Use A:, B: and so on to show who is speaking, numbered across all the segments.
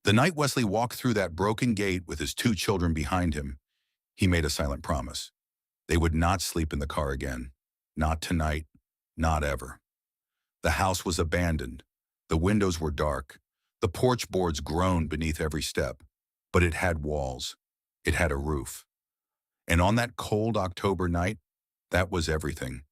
A: The night Wesley walked through that broken gate with his two children behind him, he made a silent promise. They would not sleep in the car again. Not tonight, not ever. The house was abandoned. The windows were dark. The porch boards groaned beneath every step. But it had walls. It had a roof. And on that cold October night, that was everything.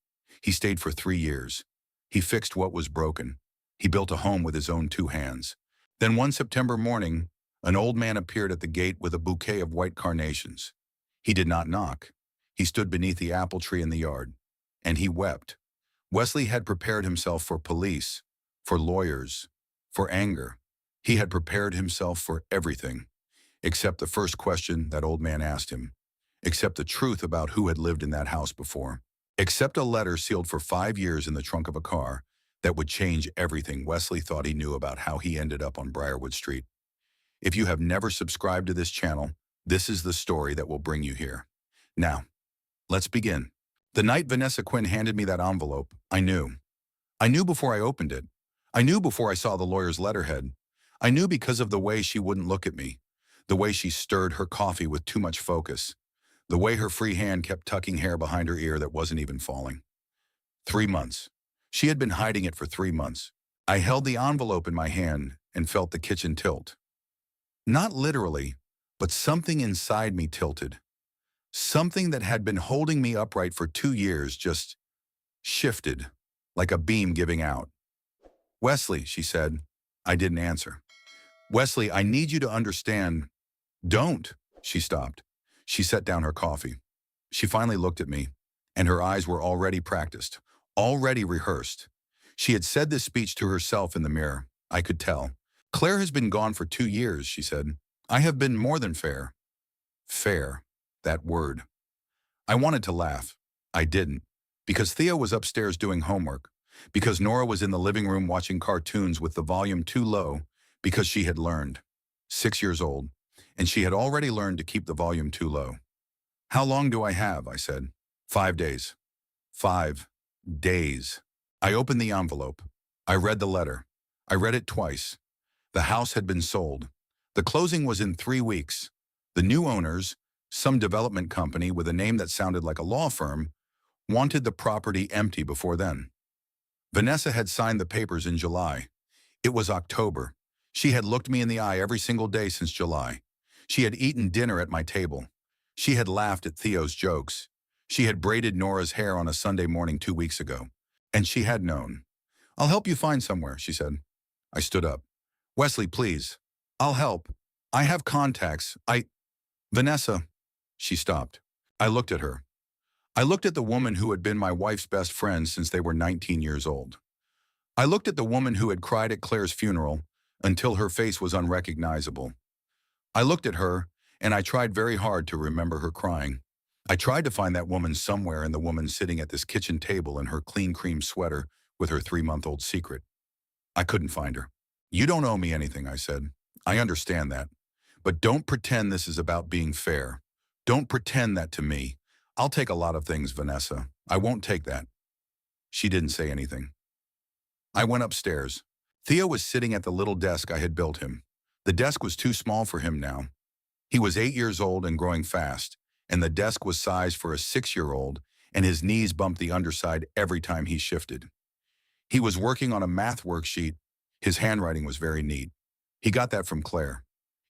A: He stayed for 3 years. He fixed what was broken. He built a home with his own two hands. Then one September morning, an old man appeared at the gate with a bouquet of white carnations. He did not knock. He stood beneath the apple tree in the yard. And he wept. Wesley had prepared himself for police, for lawyers, for anger. He had prepared himself for everything, except the first question that old man asked him, except the truth about who had lived in that house before, except a letter sealed for 5 years in the trunk of a car that would change everything Wesley thought he knew about how he ended up on Briarwood Street. If you have never subscribed to this channel, this is the story that will bring you here. Now, let's begin. The night Vanessa Quinn handed me that envelope, I knew. I knew before I opened it. I knew before I saw the lawyer's letterhead. I knew because of the way she wouldn't look at me, the way she stirred her coffee with too much focus, the way her free hand kept tucking hair behind her ear that wasn't even falling. 3 months. She had been hiding it for 3 months. I held the envelope in my hand and felt the kitchen tilt. Not literally, but something inside me tilted. Something that had been holding me upright for 2 years just shifted, like a beam giving out. "Wesley," she said. I didn't answer. "Wesley, I need you to understand." "Don't." She stopped. She set down her coffee. She finally looked at me, and her eyes were already practiced, already rehearsed. She had said this speech to herself in the mirror. I could tell. "Claire has been gone for 2 years," she said. "I have been more than fair." Fair. That word. I wanted to laugh. I didn't. Because Thea was upstairs doing homework. Because Nora was in the living room watching cartoons with the volume too low. Because she had learned. 6 years old. And she had already learned to keep the volume too low. "How long do I have?" I said. 5 days. 5 days. I opened the envelope. I read the letter. I read it twice. The house had been sold. The closing was in 3 weeks. The new owners, some development company with a name that sounded like a law firm, wanted the property empty before then. Vanessa had signed the papers in July. It was October. She had looked me in the eye every single day since July. She had eaten dinner at my table. She had laughed at Theo's jokes. She had braided Nora's hair on a Sunday morning 2 weeks ago. And she had known. "I'll help you find somewhere," she said. I stood up. "Wesley, please. I'll help. I have contacts. Vanessa." She stopped. I looked at her. I looked at the woman who had been my wife's best friend since they were 19 years old. I looked at the woman who had cried at Claire's funeral until her face was unrecognizable. I looked at her, and I tried very hard to remember her crying. I tried to find that woman somewhere in the woman sitting at this kitchen table in her clean cream sweater with her 3-month-old secret. I couldn't find her. "You don't owe me anything," I said. "I understand that. But don't pretend this is about being fair. Don't pretend that to me. I'll take a lot of things, Vanessa. I won't take that." She didn't say anything. I went upstairs. Theo was sitting at the little desk I had built him. The desk was too small for him now. He was 8 years old and growing fast, and the desk was sized for a 6-year-old, and his knees bumped the underside every time he shifted. He was working on a math worksheet. His handwriting was very neat. He got that from Claire.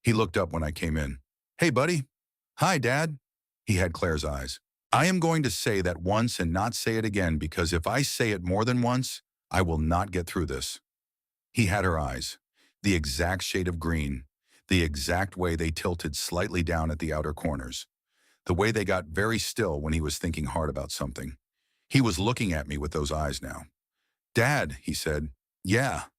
A: He looked up when I came in. "Hey, buddy." "Hi, Dad." He had Claire's eyes. "I am going to say that once and not say it again, because if I say it more than once, I will not get through this." He had her eyes, the exact shade of green, the exact way they tilted slightly down at the outer corners, the way they got very still when he was thinking hard about something. He was looking at me with those eyes now. "Dad," he said. "Yeah.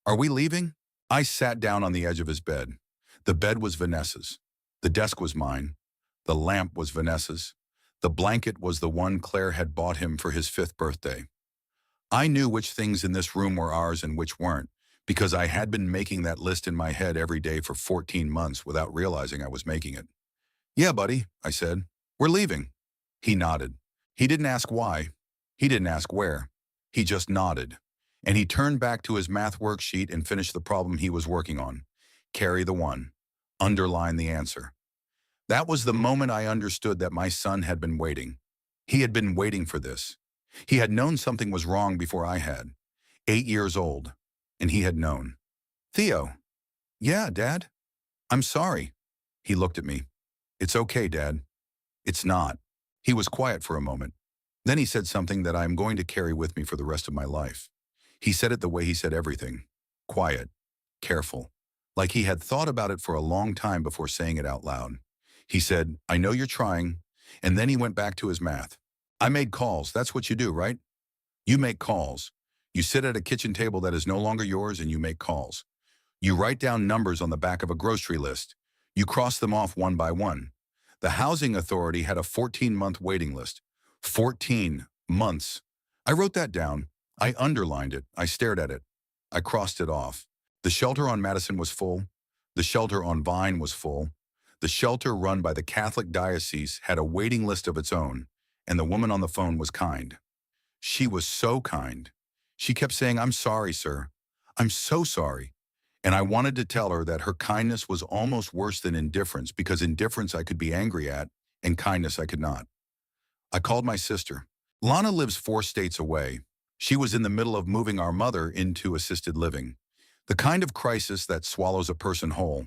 A: Are we leaving?" I sat down on the edge of his bed. The bed was Vanessa's. The desk was mine. The lamp was Vanessa's. The blanket was the one Claire had bought him for his 5th birthday. I knew which things in this room were ours and which weren't, because I had been making that list in my head every day for 14 months without realizing I was making it. "Yeah, buddy," I said. "We're leaving." He nodded. He didn't ask why. He didn't ask where. He just nodded. And he turned back to his math worksheet and finished the problem he was working on. carry the one, underline the answer. That was the moment I understood that my son had been waiting. He had been waiting for this. He had known something was wrong before I had. 8 years old, and he had known. Theo. Yeah, Dad. I'm sorry. He looked at me. It's okay, Dad. It's not. He was quiet for a moment. Then he said something that I am going to carry with me for the rest of my life. He said it the way he said everything. Quiet. Careful. Like he had thought about it for a long time before saying it out loud. He said, I know you're trying. And then he went back to his math. I made calls. That's what you do, right? You make calls. You sit at a kitchen table that is no longer yours and you make calls. You write down numbers on the back of a grocery list. You cross them off one by one. The housing authority had a 14-month waiting list. 14 months. I wrote that down. I underlined it. I stared at it. I crossed it off. The shelter on Madison was full. The shelter on Vine was full. The shelter run by the Catholic diocese had a waiting list of its own, and the woman on the phone was kind. She was so kind. She kept saying, I'm sorry, sir. I'm so sorry. And I wanted to tell her that her kindness was almost worse than indifference, because indifference I could be angry at, and kindness I could not. I called my sister. Lana lives 4 states away. She was in the middle of moving our mother into assisted living, the kind of crisis that swallows a person whole.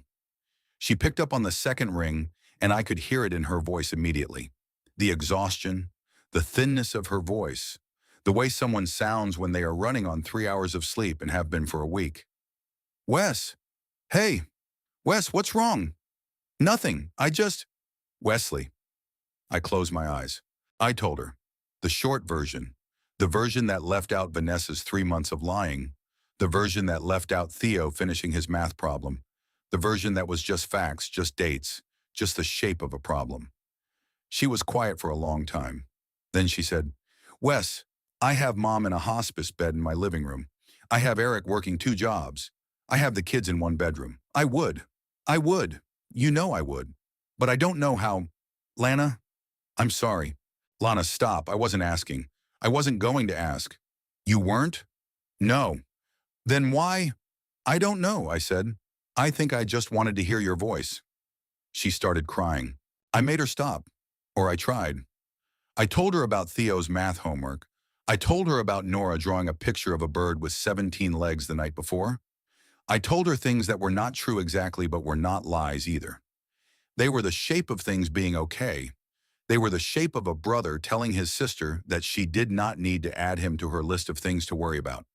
A: She picked up on the second ring, and I could hear it in her voice immediately. The exhaustion, the thinness of her voice, the way someone sounds when they are running on 3 hours of sleep and have been for a week. Wes. Hey. Wes, what's wrong? Nothing. Wesley. I closed my eyes. I told her. The short version. The version that left out Vanessa's 3 months of lying. The version that left out Theo finishing his math problem. The version that was just facts, just dates, just the shape of a problem. She was quiet for a long time. Then she said, Wes, I have Mom in a hospice bed in my living room. I have Eric working 2 jobs. I have the kids in 1 bedroom. I would. You know I would. But I don't know how. Lana, I'm sorry. Lana, stop. I wasn't asking. I wasn't going to ask. You weren't? No. Then why? I don't know, I said. I think I just wanted to hear your voice. She started crying. I made her stop. Or I tried. I told her about Theo's math homework. I told her about Nora drawing a picture of a bird with 17 legs the night before. I told her things that were not true exactly, but were not lies either. They were the shape of things being okay. They were the shape of a brother telling his sister that she did not need to add him to her list of things to worry about.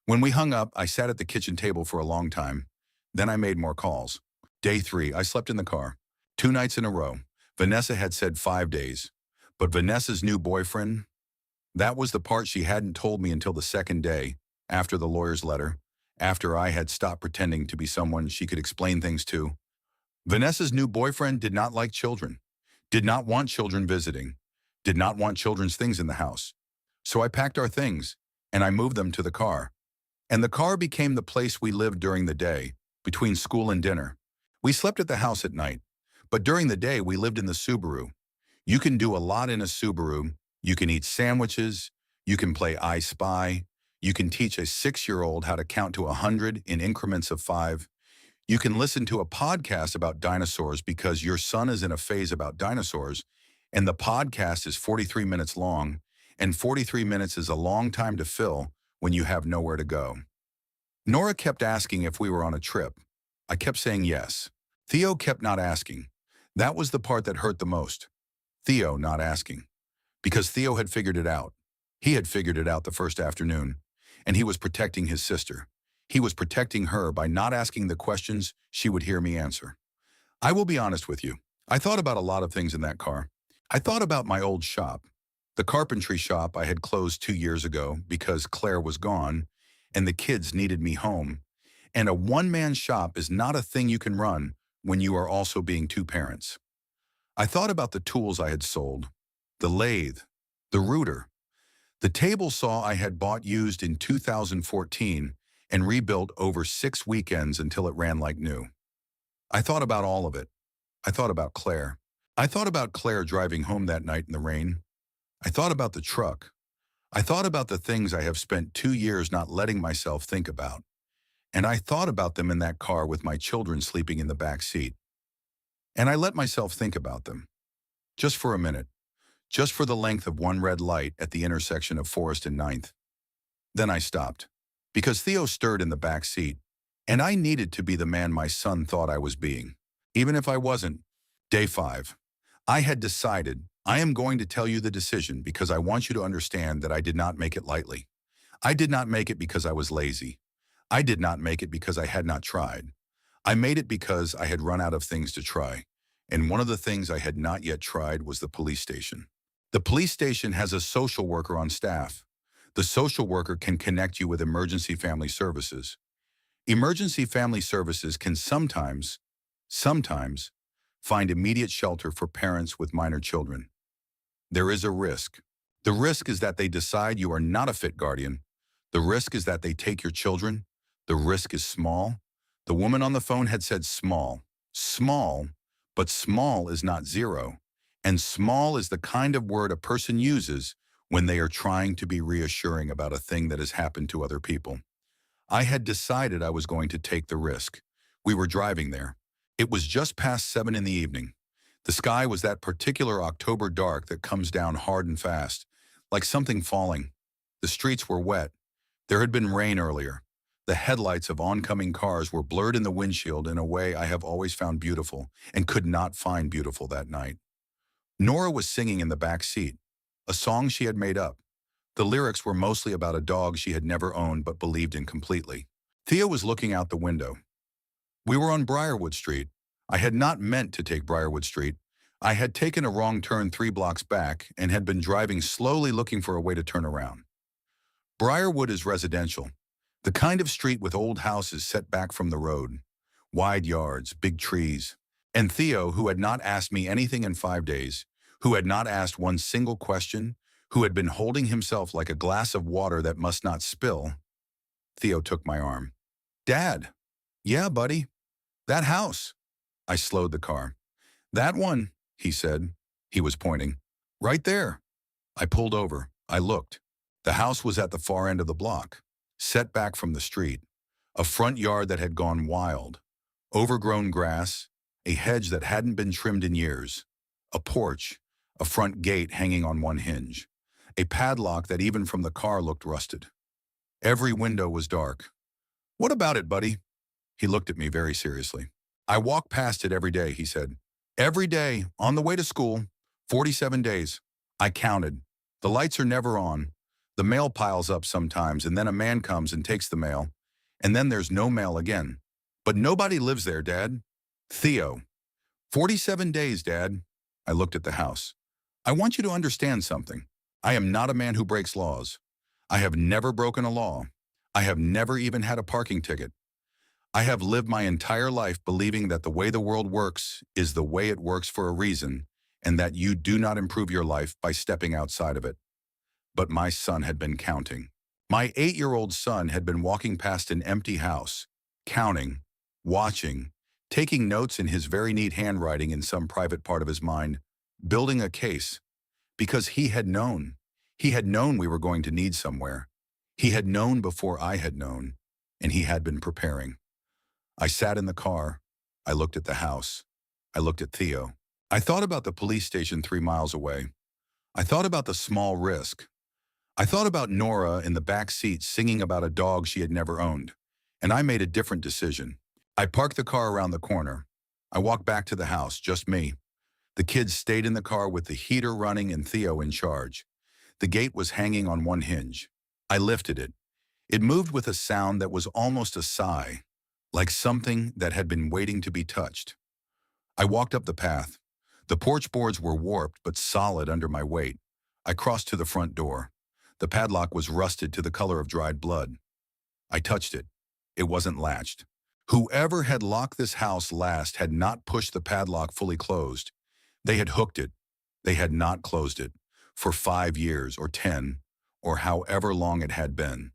A: When we hung up, I sat at the kitchen table for a long time. Then I made more calls. Day 3, I slept in the car. 2 nights in a row. Vanessa had said 5 days. But Vanessa's new boyfriend, that was the part she hadn't told me until the second day, after the lawyer's letter, after I had stopped pretending to be someone she could explain things to. Vanessa's new boyfriend did not like children, did not want children visiting, did not want children's things in the house. So I packed our things, and I moved them to the car. And the car became the place we lived during the day, between school and dinner. We slept at the house at night, but during the day we lived in the Subaru. You can do a lot in a Subaru. You can eat sandwiches, you can play I Spy, you can teach a 6-year-old how to count to 100 in increments of 5. You can listen to a podcast about dinosaurs because your son is in a phase about dinosaurs, and the podcast is 43 minutes long, and 43 minutes is a long time to fill when you have nowhere to go. Nora kept asking if we were on a trip. I kept saying yes. Theo kept not asking. That was the part that hurt the most. Theo not asking. Because Theo had figured it out. He had figured it out the first afternoon, and he was protecting his sister. He was protecting her by not asking the questions she would hear me answer. I will be honest with you. I thought about a lot of things in that car. I thought about my old shop, the carpentry shop I had closed 2 years ago because Claire was gone and the kids needed me home. And a one-man shop is not a thing you can run when you are also being 2 parents. I thought about the tools I had sold, the lathe, the router, the table saw I had bought used in 2014 and rebuilt over 6 weekends until it ran like new. I thought about all of it. I thought about Claire. I thought about Claire driving home that night in the rain. I thought about the truck. I thought about the things I have spent 2 years not letting myself think about. And I thought about them in that car with my children sleeping in the back seat. And I let myself think about them. Just for a minute. Just for the length of one red light at the intersection of Forest and Ninth. Then I stopped. Because Theo stirred in the back seat. And I needed to be the man my son thought I was being. Even if I wasn't. Day 5. I had decided, I am going to tell you the decision because I want you to understand that I did not make it lightly. I did not make it because I was lazy. I did not make it because I had not tried. I made it because I had run out of things to try. And one of the things I had not yet tried was the police station. The police station has a social worker on staff. The social worker can connect you with emergency family services. Emergency family services can sometimes, find immediate shelter for parents with minor children. There is a risk. The risk is that they decide you are not a fit guardian. The risk is that they take your children. The risk is small. The woman on the phone had said small. Small, but small is not zero. And small is the kind of word a person uses when they are trying to be reassuring about a thing that has happened to other people. I had decided I was going to take the risk. We were driving there. It was just past 7 in the evening. The sky was that particular October dark that comes down hard and fast, like something falling. The streets were wet. There had been rain earlier. The headlights of oncoming cars were blurred in the windshield in a way I have always found beautiful and could not find beautiful that night. Nora was singing in the back seat, a song she had made up. The lyrics were mostly about a dog she had never owned but believed in completely. Theo was looking out the window. We were on Briarwood Street. I had not meant to take Briarwood Street. I had taken a wrong turn 3 blocks back and had been driving slowly looking for a way to turn around. Briarwood is residential, the kind of street with old houses set back from the road, wide yards, big trees. And Theo, who had not asked me anything in 5 days, who had not asked one single question, who had been holding himself like a glass of water that must not spill, Theo took my arm. Dad. Yeah, buddy. That house. I slowed the car. That one, he said. He was pointing. Right there. I pulled over. I looked. The house was at the far end of the block, set back from the street. A front yard that had gone wild. Overgrown grass, a hedge that hadn't been trimmed in years. A porch, a front gate hanging on one hinge. A padlock that even from the car looked rusted. Every window was dark. What about it, buddy? He looked at me very seriously. I walk past it every day, he said. Every day, on the way to school, 47 days. I counted. The lights are never on. The mail piles up sometimes, and then a man comes and takes the mail. And then there's no mail again. But nobody lives there, Dad. Theo. 47 days, Dad. I looked at the house. I want you to understand something. I am not a man who breaks laws. I have never broken a law. I have never even had a parking ticket. I have lived my entire life believing that the way the world works is the way it works for a reason, and that you do not improve your life by stepping outside of it. But my son had been counting. My 8-year-old son had been walking past an empty house, counting, watching, taking notes in his very neat handwriting in some private part of his mind, building a case. Because he had known. He had known we were going to need somewhere. He had known before I had known, and he had been preparing. I sat in the car. I looked at the house. I looked at Theo. I thought about the police station 3 miles away. I thought about the small risk. I thought about Nora in the back seat singing about a dog she had never owned, and I made a different decision. I parked the car around the corner. I walked back to the house, just me. The kids stayed in the car with the heater running and Theo in charge. The gate was hanging on one hinge. I lifted it. It moved with a sound that was almost a sigh, like something that had been waiting to be touched. I walked up the path. The porch boards were warped but solid under my weight. I crossed to the front door. The padlock was rusted to the color of dried blood. I touched it. It wasn't latched. Whoever had locked this house last had not pushed the padlock fully closed. They had hooked it. They had not closed it for 5 years or 10 or however long it had been.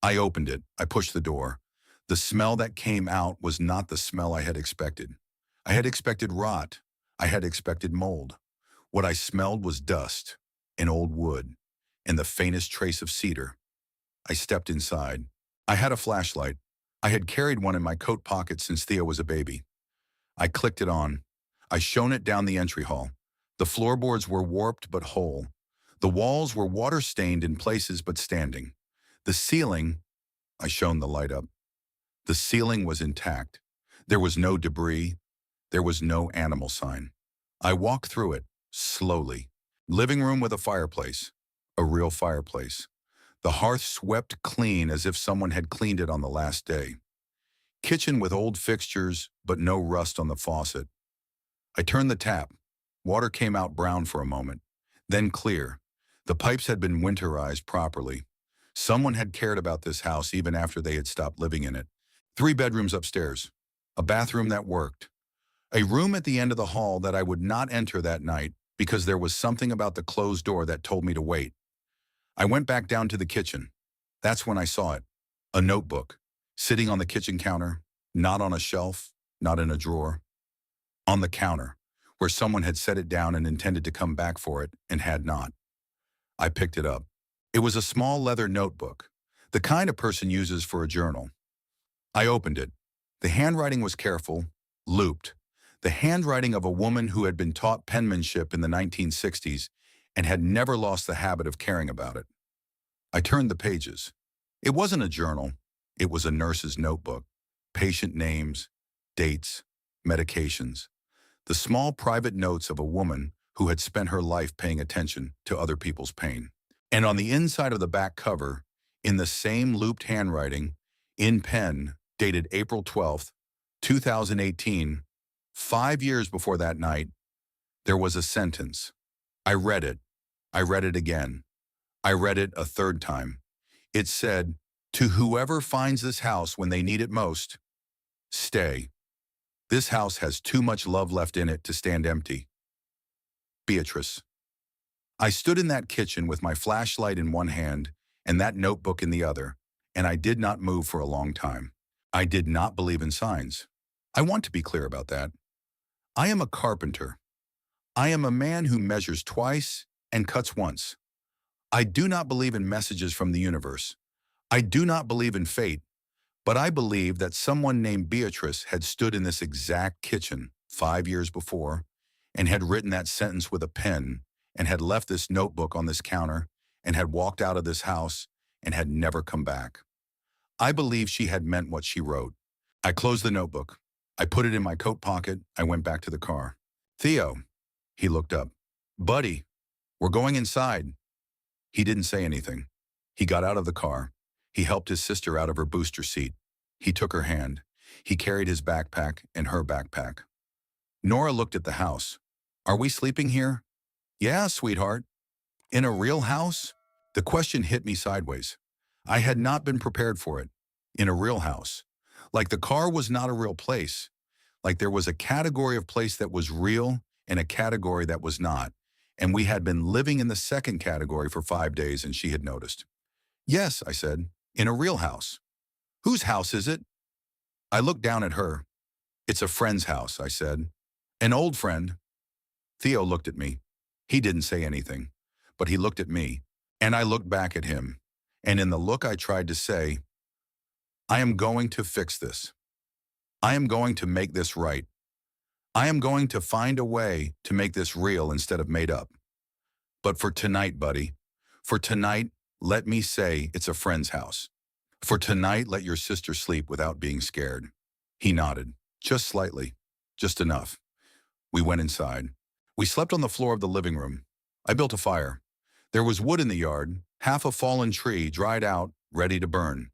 A: I opened it. I pushed the door. The smell that came out was not the smell I had expected. I had expected rot. I had expected mold. What I smelled was dust, and old wood, and the faintest trace of cedar. I stepped inside. I had a flashlight. I had carried one in my coat pocket since Theo was a baby. I clicked it on. I shone it down the entry hall. The floorboards were warped but whole. The walls were water-stained in places but standing. The ceiling, I shone the light up. The ceiling was intact. There was no debris. There was no animal sign. I walked through it, slowly. Living room with a fireplace. A real fireplace. The hearth swept clean as if someone had cleaned it on the last day. Kitchen with old fixtures, but no rust on the faucet. I turned the tap. Water came out brown for a moment, then clear. The pipes had been winterized properly. Someone had cared about this house even after they had stopped living in it. 3 bedrooms upstairs. A bathroom that worked. A room at the end of the hall that I would not enter that night because there was something about the closed door that told me to wait. I went back down to the kitchen. That's when I saw it. A notebook, sitting on the kitchen counter, not on a shelf, not in a drawer. On the counter, where someone had set it down and intended to come back for it and had not. I picked it up. It was a small leather notebook, the kind a person uses for a journal. I opened it. The handwriting was careful, looped. The handwriting of a woman who had been taught penmanship in the 1960s and had never lost the habit of caring about it. I turned the pages. It wasn't a journal. It was a nurse's notebook. Patient names, dates, medications. The small private notes of a woman who had spent her life paying attention to other people's pain. And on the inside of the back cover, in the same looped handwriting, in pen, dated April 12th, 2018, 5 years before that night, there was a sentence. I read it. I read it again. I read it a third time. It said, "To whoever finds this house when they need it most, stay. This house has too much love left in it to stand empty. Beatrice." I stood in that kitchen with my flashlight in one hand and that notebook in the other, and I did not move for a long time. I did not believe in signs. I want to be clear about that. I am a carpenter. I am a man who measures twice and cuts once. I do not believe in messages from the universe. I do not believe in fate, but I believe that someone named Beatrice had stood in this exact kitchen 5 years before and had written that sentence with a pen and had left this notebook on this counter and had walked out of this house and had never come back. I believe she had meant what she wrote. I closed the notebook. I put it in my coat pocket. I went back to the car. "Theo," he looked up. "Buddy, we're going inside." He didn't say anything. He got out of the car. He helped his sister out of her booster seat. He took her hand. He carried his backpack and her backpack. Nora looked at the house. "Are we sleeping here?" "Yeah, sweetheart." "In a real house?" The question hit me sideways. I had not been prepared for it. In a real house. Like the car was not a real place. Like there was a category of place that was real and a category that was not. And we had been living in the second category for 5 days and she had noticed. "Yes," I said, "in a real house." "Whose house is it?" I looked down at her. "It's a friend's house," I said. "An old friend." Theo looked at me. He didn't say anything, but he looked at me, and I looked back at him. And in the look I tried to say, "I am going to fix this. I am going to make this right. I am going to find a way to make this real instead of made up. But for tonight, buddy, for tonight, let me say it's a friend's house. For tonight, let your sister sleep without being scared." He nodded, just slightly, just enough. We went inside. We slept on the floor of the living room. I built a fire. There was wood in the yard, half a fallen tree dried out, ready to burn.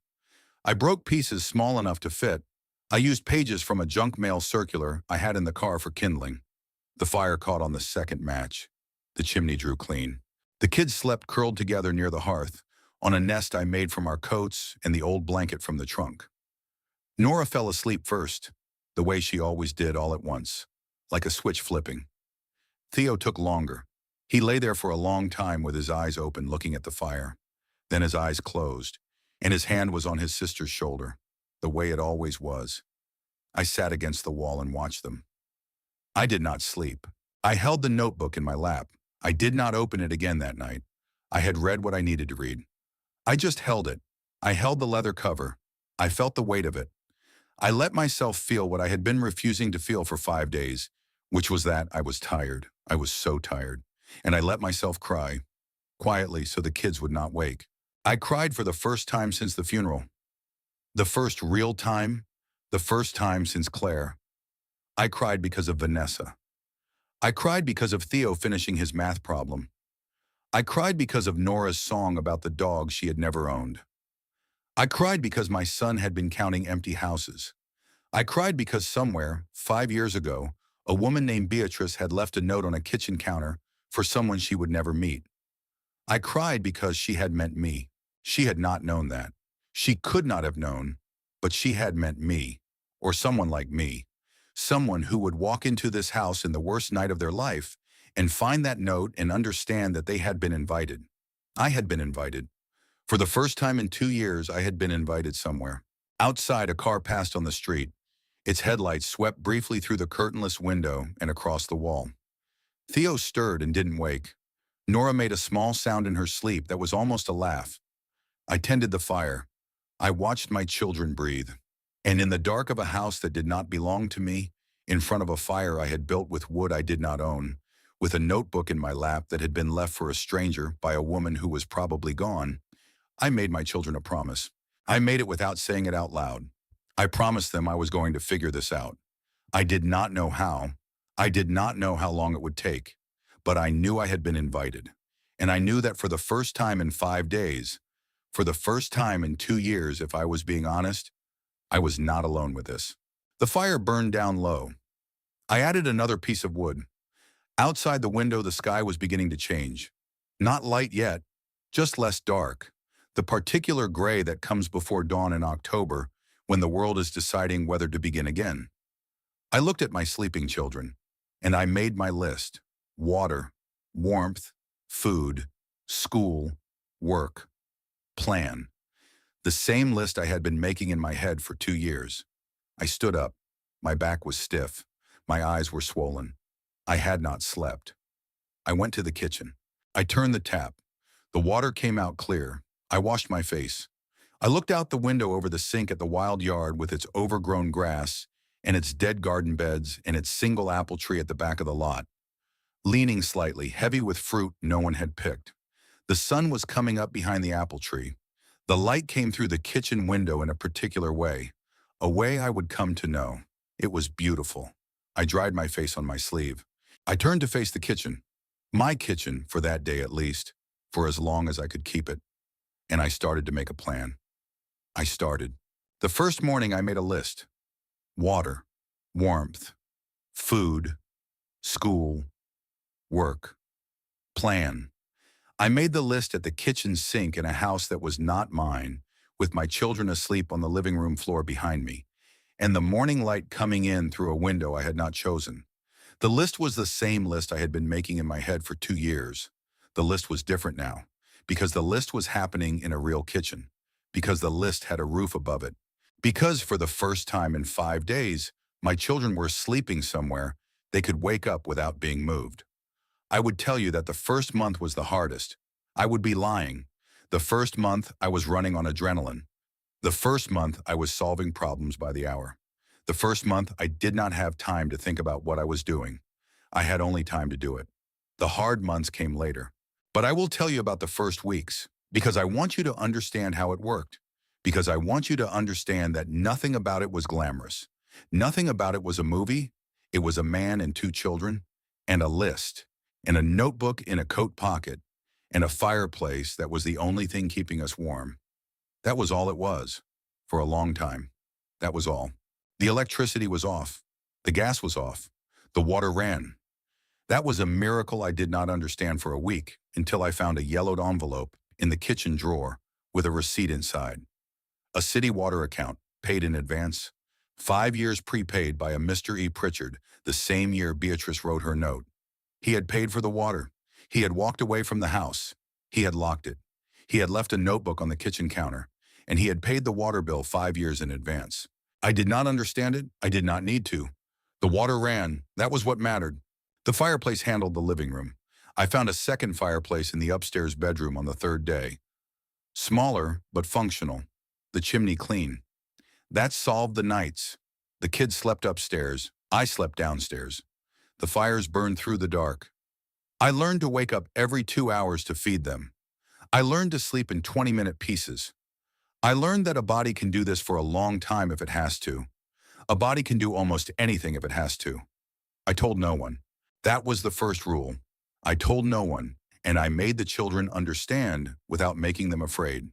A: I broke pieces small enough to fit. I used pages from a junk mail circular I had in the car for kindling. The fire caught on the second match. The chimney drew clean. The kids slept curled together near the hearth, on a nest I made from our coats and the old blanket from the trunk. Nora fell asleep first, the way she always did all at once, like a switch flipping. Theo took longer. He lay there for a long time with his eyes open looking at the fire. Then his eyes closed, and his hand was on his sister's shoulder, the way it always was. I sat against the wall and watched them. I did not sleep. I held the notebook in my lap. I did not open it again that night. I had read what I needed to read. I just held it. I held the leather cover. I felt the weight of it. I let myself feel what I had been refusing to feel for 5 days, which was that I was tired. I was so tired. And I let myself cry, quietly so the kids would not wake. I cried for the first time since the funeral. The first real time. The first time since Claire. I cried because of Vanessa. I cried because of Theo finishing his math problem. I cried because of Nora's song about the dog she had never owned. I cried because my son had been counting empty houses. I cried because somewhere, 5 years ago, a woman named Beatrice had left a note on a kitchen counter for someone she would never meet. I cried because she had meant me. She had not known that. She could not have known, but she had meant me, or someone like me. Someone who would walk into this house in the worst night of their life and find that note and understand that they had been invited. I had been invited. For the first time in 2 years, I had been invited somewhere. Outside, a car passed on the street. Its headlights swept briefly through the curtainless window and across the wall. Theo stirred and didn't wake. Nora made a small sound in her sleep that was almost a laugh. I tended the fire. I watched my children breathe. And in the dark of a house that did not belong to me, in front of a fire I had built with wood I did not own, with a notebook in my lap that had been left for a stranger by a woman who was probably gone, I made my children a promise. I made it without saying it out loud. I promised them I was going to figure this out. I did not know how. I did not know how long it would take. But I knew I had been invited. And I knew that for the first time in 5 days, for the first time in 2 years, if I was being honest, I was not alone with this. The fire burned down low. I added another piece of wood. Outside the window, the sky was beginning to change. Not light yet, just less dark. The particular gray that comes before dawn in October when the world is deciding whether to begin again. I looked at my sleeping children, and I made my list. Water, warmth, food, school, work, plan. The same list I had been making in my head for 2 years. I stood up. My back was stiff. My eyes were swollen. I had not slept. I went to the kitchen. I turned the tap. The water came out clear. I washed my face. I looked out the window over the sink at the wild yard with its overgrown grass and its dead garden beds and its single apple tree at the back of the lot, leaning slightly, heavy with fruit no one had picked. The sun was coming up behind the apple tree. The light came through the kitchen window in a particular way, a way I would come to know. It was beautiful. I dried my face on my sleeve. I turned to face the kitchen, my kitchen for that day at least, for as long as I could keep it. And I started to make a plan. I started. The first morning I made a list. Water, warmth, food, school, work, plan. I made the list at the kitchen sink in a house that was not mine, with my children asleep on the living room floor behind me, and the morning light coming in through a window I had not chosen. The list was the same list I had been making in my head for 2 years. The list was different now, because the list was happening in a real kitchen, because the list had a roof above it, because for the first time in 5 days, my children were sleeping somewhere they could wake up without being moved. I would tell you that the first month was the hardest. I would be lying. The first month, I was running on adrenaline. The first month, I was solving problems by the hour. The first month, I did not have time to think about what I was doing. I had only time to do it. The hard months came later. But I will tell you about the first weeks, because I want you to understand how it worked. Because I want you to understand that nothing about it was glamorous. Nothing about it was a movie. It was a man and 2 children, and a list, and a notebook in a coat pocket, and a fireplace that was the only thing keeping us warm. That was all it was, for a long time. That was all. The electricity was off. The gas was off. The water ran. That was a miracle I did not understand for a week until I found a yellowed envelope in the kitchen drawer with a receipt inside. A city water account, paid in advance. 5 years prepaid by a Mr. E. Pritchard, the same year Beatrice wrote her note. He had paid for the water. He had walked away from the house. He had locked it. He had left a notebook on the kitchen counter, and he had paid the water bill 5 years in advance. I did not understand it. I did not need to. The water ran. That was what mattered. The fireplace handled the living room. I found a second fireplace in the upstairs bedroom on the third day. Smaller, but functional. The chimney clean. That solved the nights. The kids slept upstairs. I slept downstairs. The fires burned through the dark. I learned to wake up every 2 hours to feed them. I learned to sleep in 20-minute pieces. I learned that a body can do this for a long time if it has to. A body can do almost anything if it has to. I told no one. That was the first rule. I told no one, and I made the children understand without making them afraid.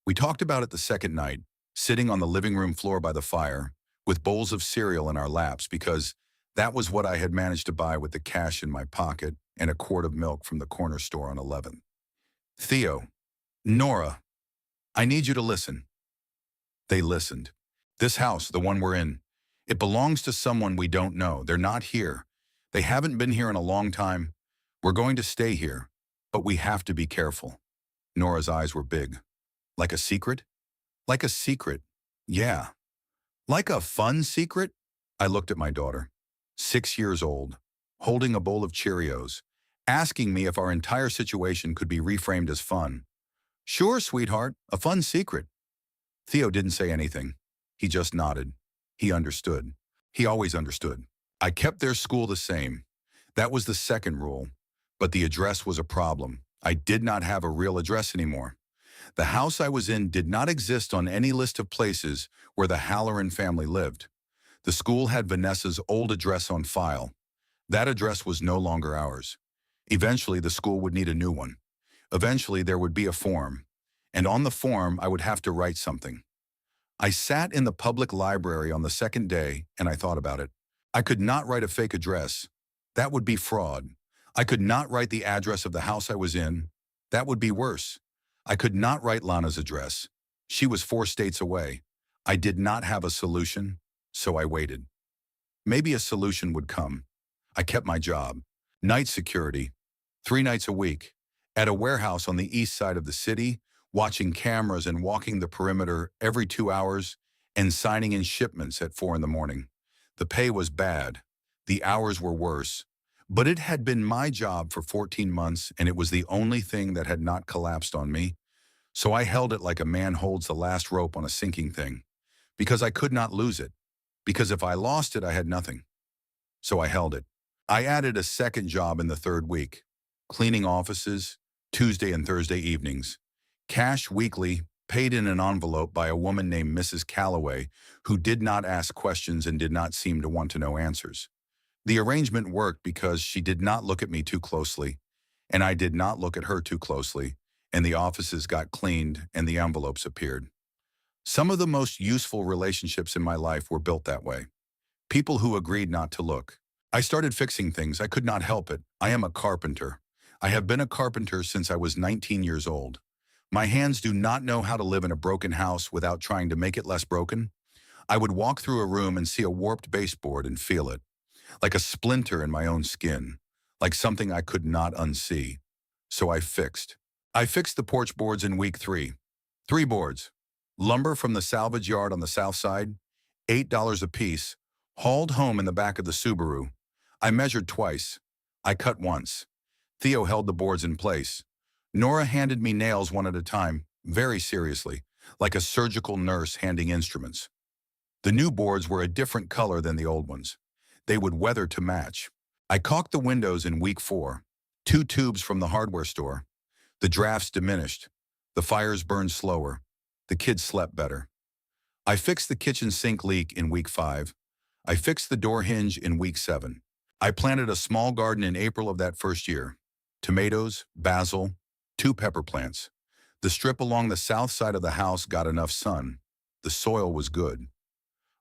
A: We talked about it the second night, sitting on the living room floor by the fire, with bowls of cereal in our laps because that was what I had managed to buy with the cash in my pocket and a quart of milk from the corner store on 11th. Theo, Nora, I need you to listen. They listened. This house, the one we're in, it belongs to someone we don't know. They're not here. They haven't been here in a long time. We're going to stay here, but we have to be careful. Nora's eyes were big. Like a secret? Like a secret. Yeah. Like a fun secret? I looked at my daughter, 6 years old, holding a bowl of Cheerios, asking me if our entire situation could be reframed as fun. Sure, sweetheart, a fun secret. Theo didn't say anything. He just nodded. He understood. He always understood. I kept their school the same. That was the second rule. But the address was a problem. I did not have a real address anymore. The house I was in did not exist on any list of places where the Halloran family lived. The school had Vanessa's old address on file. That address was no longer ours. Eventually, the school would need a new one. Eventually, there would be a form. And on the form, I would have to write something. I sat in the public library on the second day, and I thought about it. I could not write a fake address. That would be fraud. I could not write the address of the house I was in. That would be worse. I could not write Lana's address. She was 4 states away. I did not have a solution, so I waited. Maybe a solution would come. I kept my job. Night security, 3 nights a week, at a warehouse on the east side of the city, watching cameras and walking the perimeter every 2 hours, and signing in shipments at 4 in the morning. The pay was bad. The hours were worse. But it had been my job for 14 months, and it was the only thing that had not collapsed on me. So I held it like a man holds the last rope on a sinking thing, because I could not lose it. Because if I lost it, I had nothing. So I held it. I added a second job in the 3rd week, cleaning offices, Tuesday and Thursday evenings. Cash weekly, paid in an envelope by a woman named Mrs. Calloway, who did not ask questions and did not seem to want to know answers. The arrangement worked because she did not look at me too closely, and I did not look at her too closely, and the offices got cleaned and the envelopes appeared. Some of the most useful relationships in my life were built that way. People who agreed not to look. I started fixing things. I could not help it. I am a carpenter. I have been a carpenter since I was 19 years old. My hands do not know how to live in a broken house without trying to make it less broken. I would walk through a room and see a warped baseboard and feel it, like a splinter in my own skin, like something I could not unsee. So I fixed. I fixed the porch boards in week 3. 3 boards. Lumber from the salvage yard on the south side, $8 a piece, hauled home in the back of the Subaru. I measured twice. I cut once. Theo held the boards in place. Nora handed me nails one at a time, very seriously, like a surgical nurse handing instruments. The new boards were a different color than the old ones. They would weather to match. I caulked the windows in week 4, 2 tubes from the hardware store. The drafts diminished. The fires burned slower. The kids slept better. I fixed the kitchen sink leak in week 5. I fixed the door hinge in week 7. I planted a small garden in April of that first year. Tomatoes, basil, 2 pepper plants. The strip along the south side of the house got enough sun. The soil was good.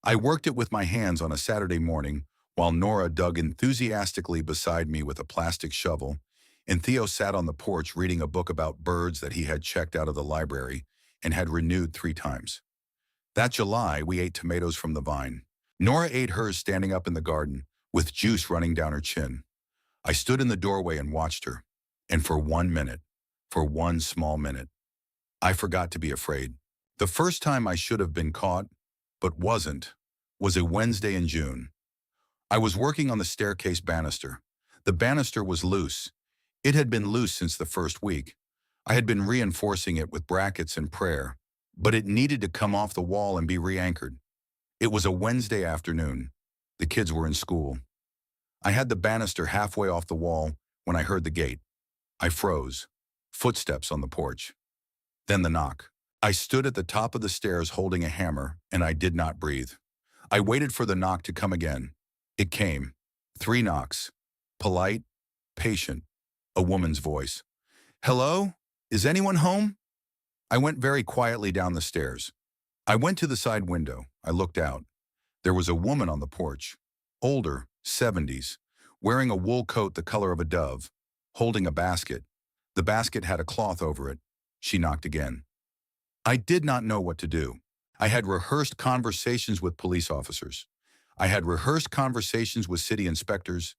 A: I worked it with my hands on a Saturday morning while Nora dug enthusiastically beside me with a plastic shovel, and Theo sat on the porch reading a book about birds that he had checked out of the library and had renewed 3 times. That July, we ate tomatoes from the vine. Nora ate hers standing up in the garden, with juice running down her chin. I stood in the doorway and watched her, and for 1 minute, for 1 small minute, I forgot to be afraid. The first time I should have been caught, but wasn't, was a Wednesday in June. I was working on the staircase banister. The banister was loose. It had been loose since the first week. I had been reinforcing it with brackets and prayer. but it needed to come off the wall and be re-anchored. It was a Wednesday afternoon. The kids were in school. I had the banister halfway off the wall when I heard the gate. I froze. Footsteps on the porch. Then the knock. I stood at the top of the stairs holding a hammer, and I did not breathe. I waited for the knock to come again. It came. 3 knocks. Polite, patient, a woman's voice. "Hello? Is anyone home?" I went very quietly down the stairs. I went to the side window. I looked out. There was a woman on the porch, older, 70s, wearing a wool coat the color of a dove, holding a basket. The basket had a cloth over it. She knocked again. I did not know what to do. I had rehearsed conversations with police officers. I had rehearsed conversations with city inspectors.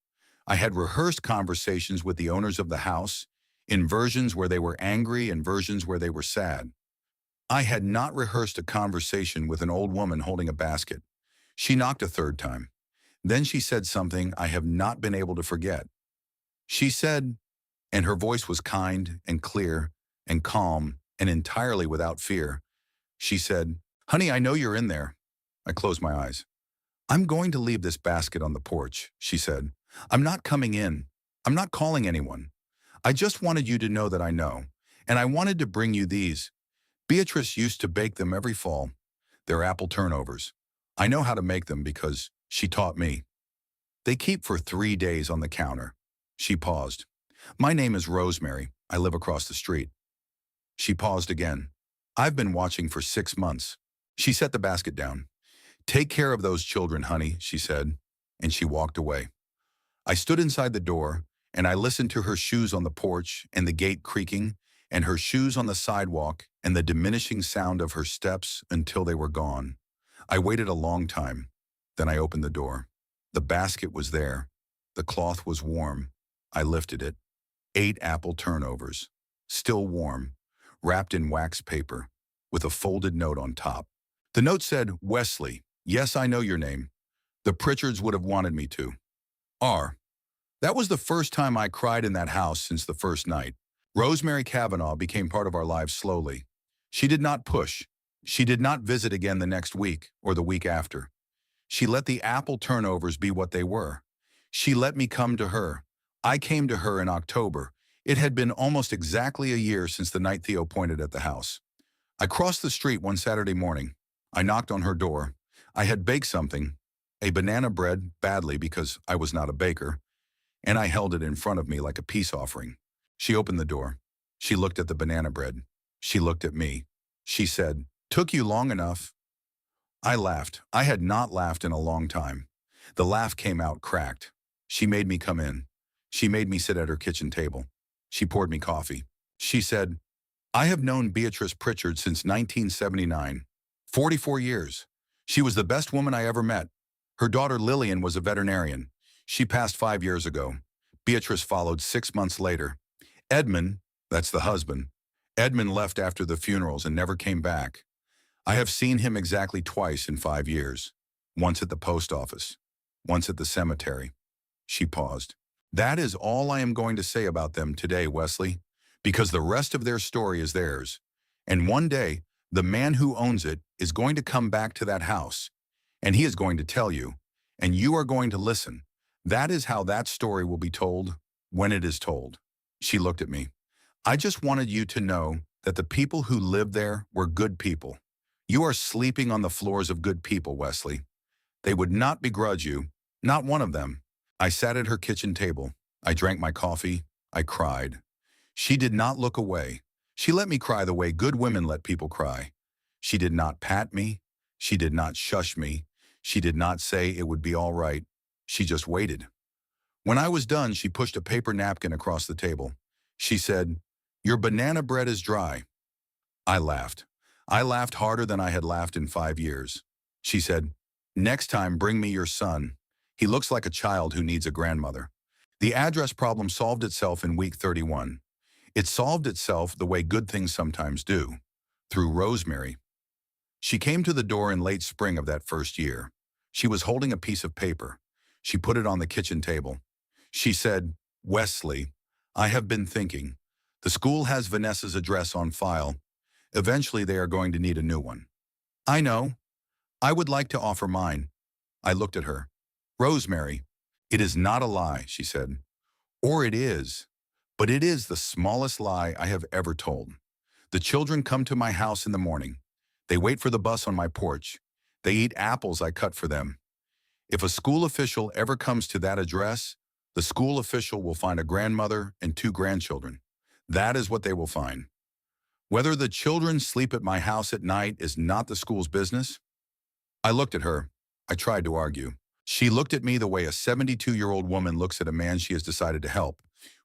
A: I had rehearsed conversations with the owners of the house, in versions where they were angry and versions where they were sad. I had not rehearsed a conversation with an old woman holding a basket. She knocked a 3rd time. Then she said something I have not been able to forget. She said, and her voice was kind and clear and calm and entirely without fear. She said, "Honey, I know you're in there." I closed my eyes. "I'm going to leave this basket on the porch," she said. "I'm not coming in. I'm not calling anyone. I just wanted you to know that I know. And I wanted to bring you these. Beatrice used to bake them every fall. They're apple turnovers. I know how to make them because she taught me. They keep for 3 days on the counter." She paused. "My name is Rosemary. I live across the street." She paused again. "I've been watching for 6 months." She set the basket down. "Take care of those children, honey," she said, and she walked away. I stood inside the door, and I listened to her shoes on the porch and the gate creaking, and her shoes on the sidewalk and the diminishing sound of her steps until they were gone. I waited a long time. Then I opened the door. The basket was there. The cloth was warm. I lifted it. 8 apple turnovers, still warm, wrapped in wax paper, with a folded note on top. The note said, "Wesley, yes, I know your name. The Pritchards would have wanted me to. R." That was the first time I cried in that house since the first night. Rosemary Cavanaugh became part of our lives slowly. She did not push. She did not visit again the next week or the week after. She let the apple turnovers be what they were. She let me come to her. I came to her in October. It had been almost exactly a year since the night Theo pointed at the house. I crossed the street one Saturday morning. I knocked on her door. I had baked something, a banana bread, badly because I was not a baker, and I held it in front of me like a peace offering. She opened the door. She looked at the banana bread. She looked at me. She said, "Took you long enough." I laughed. I had not laughed in a long time. The laugh came out cracked. She made me come in. She made me sit at her kitchen table. She poured me coffee. She said, "I have known Beatrice Pritchard since 1979. 44 years. She was the best woman I ever met. Her daughter Lillian was a veterinarian. She passed 5 years ago. Beatrice followed 6 months later. Edmund, that's the husband, Edmund left after the funerals and never came back. I have seen him exactly twice in 5 years. Once at the post office. Once at the cemetery." She paused. "That is all I am going to say about them today, Wesley, because the rest of their story is theirs. And one day, the man who owns it is going to come back to that house, and he is going to tell you, and you are going to listen. That is how that story will be told when it is told." She looked at me. "I just wanted you to know that the people who lived there were good people. You are sleeping on the floors of good people, Wesley. They would not begrudge you, not one of them." I sat at her kitchen table. I drank my coffee. I cried. She did not look away. She let me cry the way good women let people cry. She did not pat me. She did not shush me. She did not say it would be all right. She just waited. When I was done, she pushed a paper napkin across the table. She said, "Your banana bread is dry." I laughed. I laughed harder than I had laughed in 5 years. She said, "Next time, bring me your son. He looks like a child who needs a grandmother." The address problem solved itself in week 31. It solved itself the way good things sometimes do, through Rosemary. She came to the door in late spring of that first year. She was holding a piece of paper. She put it on the kitchen table. She said, "Wesley, I have been thinking. The school has Vanessa's address on file. Eventually, they are going to need a new one. I know. I would like to offer mine. I looked at her. Rosemary, it is not a lie, she said. Or it is. But it is the smallest lie I have ever told. The children come to my house in the morning. They wait for the bus on my porch. They eat apples I cut for them. If a school official ever comes to that address, the school official will find a grandmother and two grandchildren. That is what they will find. Whether the children sleep at my house at night is not the school's business. I looked at her. I tried to argue. She looked at me the way a 72-year-old woman looks at a man she has decided to help,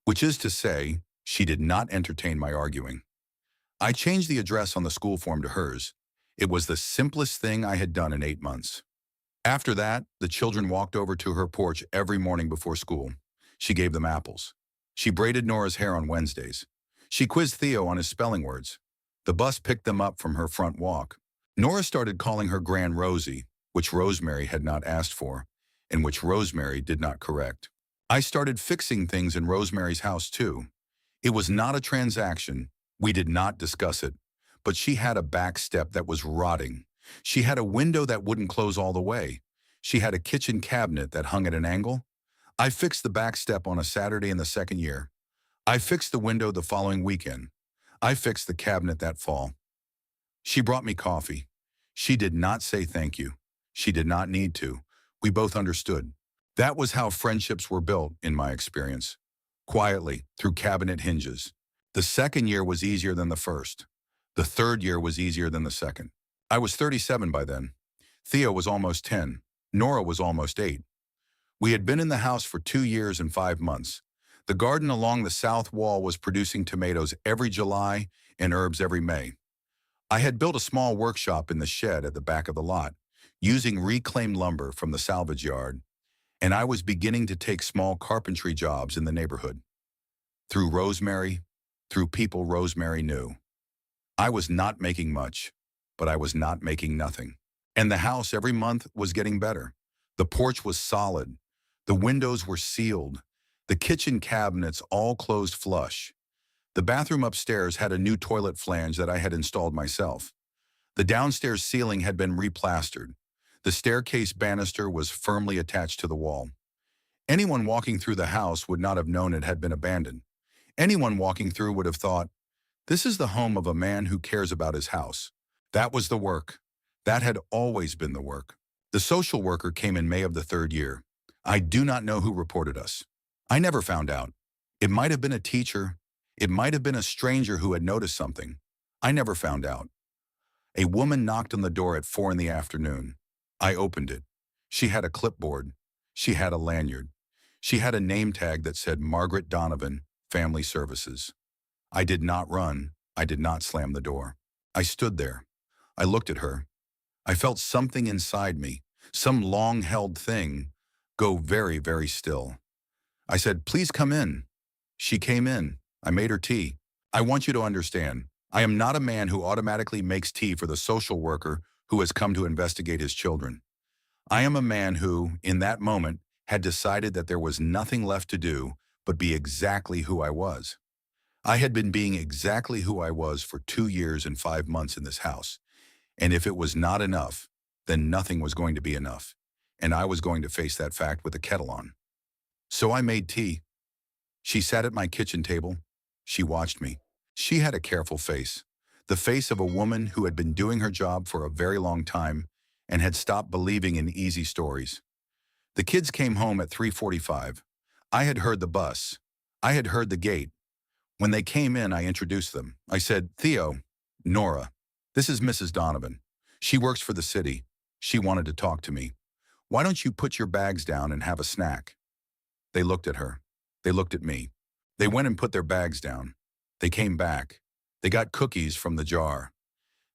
A: which is to say, she did not entertain my arguing. I changed the address on the school form to hers. It was the simplest thing I had done in 8 months. After that, the children walked over to her porch every morning before school. She gave them apples. She braided Nora's hair on Wednesdays. She quizzed Theo on his spelling words. The bus picked them up from her front walk. Nora started calling her Gran Rosie, which Rosemary had not asked for, and which Rosemary did not correct. I started fixing things in Rosemary's house too. It was not a transaction. We did not discuss it. But she had a back step that was rotting. She had a window that wouldn't close all the way. She had a kitchen cabinet that hung at an angle. I fixed the back step on a Saturday in the second year. I fixed the window the following weekend. I fixed the cabinet that fall. She brought me coffee. She did not say thank you. She did not need to. We both understood. That was how friendships were built, in my experience. Quietly, through cabinet hinges. The second year was easier than the first. The third year was easier than the second. I was 37 by then. Theo was almost 10. Nora was almost 8. We had been in the house for 2 years and 5 months. The garden along the south wall was producing tomatoes every July and herbs every May. I had built a small workshop in the shed at the back of the lot, using reclaimed lumber from the salvage yard, and I was beginning to take small carpentry jobs in the neighborhood. Through Rosemary, through people Rosemary knew. I was not making much, but I was not making nothing. And the house every month was getting better. The porch was solid. The windows were sealed. The kitchen cabinets all closed flush. The bathroom upstairs had a new toilet flange that I had installed myself. The downstairs ceiling had been replastered. The staircase banister was firmly attached to the wall. Anyone walking through the house would not have known it had been abandoned. Anyone walking through would have thought, this is the home of a man who cares about his house. That was the work. That had always been the work. The social worker came in May of the third year. I do not know who reported us. I never found out. It might have been a teacher. It might have been a stranger who had noticed something. I never found out. A woman knocked on the door at 4 in the afternoon. I opened it. She had a clipboard. She had a lanyard. She had a name tag that said Margaret Donovan, Family Services. I did not run. I did not slam the door. I stood there. I looked at her. I felt something inside me, some long-held thing, go very, very still. I said, please come in. She came in. I made her tea. I want you to understand, I am not a man who automatically makes tea for the social worker who has come to investigate his children. I am a man who, in that moment, had decided that there was nothing left to do but be exactly who I was. I had been being exactly who I was for 2 years and 5 months in this house. And if it was not enough, then nothing was going to be enough. And I was going to face that fact with a kettle on. So I made tea. She sat at my kitchen table. She watched me. She had a careful face. The face of a woman who had been doing her job for a very long time and had stopped believing in easy stories. The kids came home at 3:45. I had heard the bus. I had heard the gate. When they came in, I introduced them. I said, Theo, Nora, this is Mrs. Donovan. She works for the city. She wanted to talk to me. Why don't you put your bags down and have a snack? They looked at her. They looked at me. They went and put their bags down. They came back. They got cookies from the jar.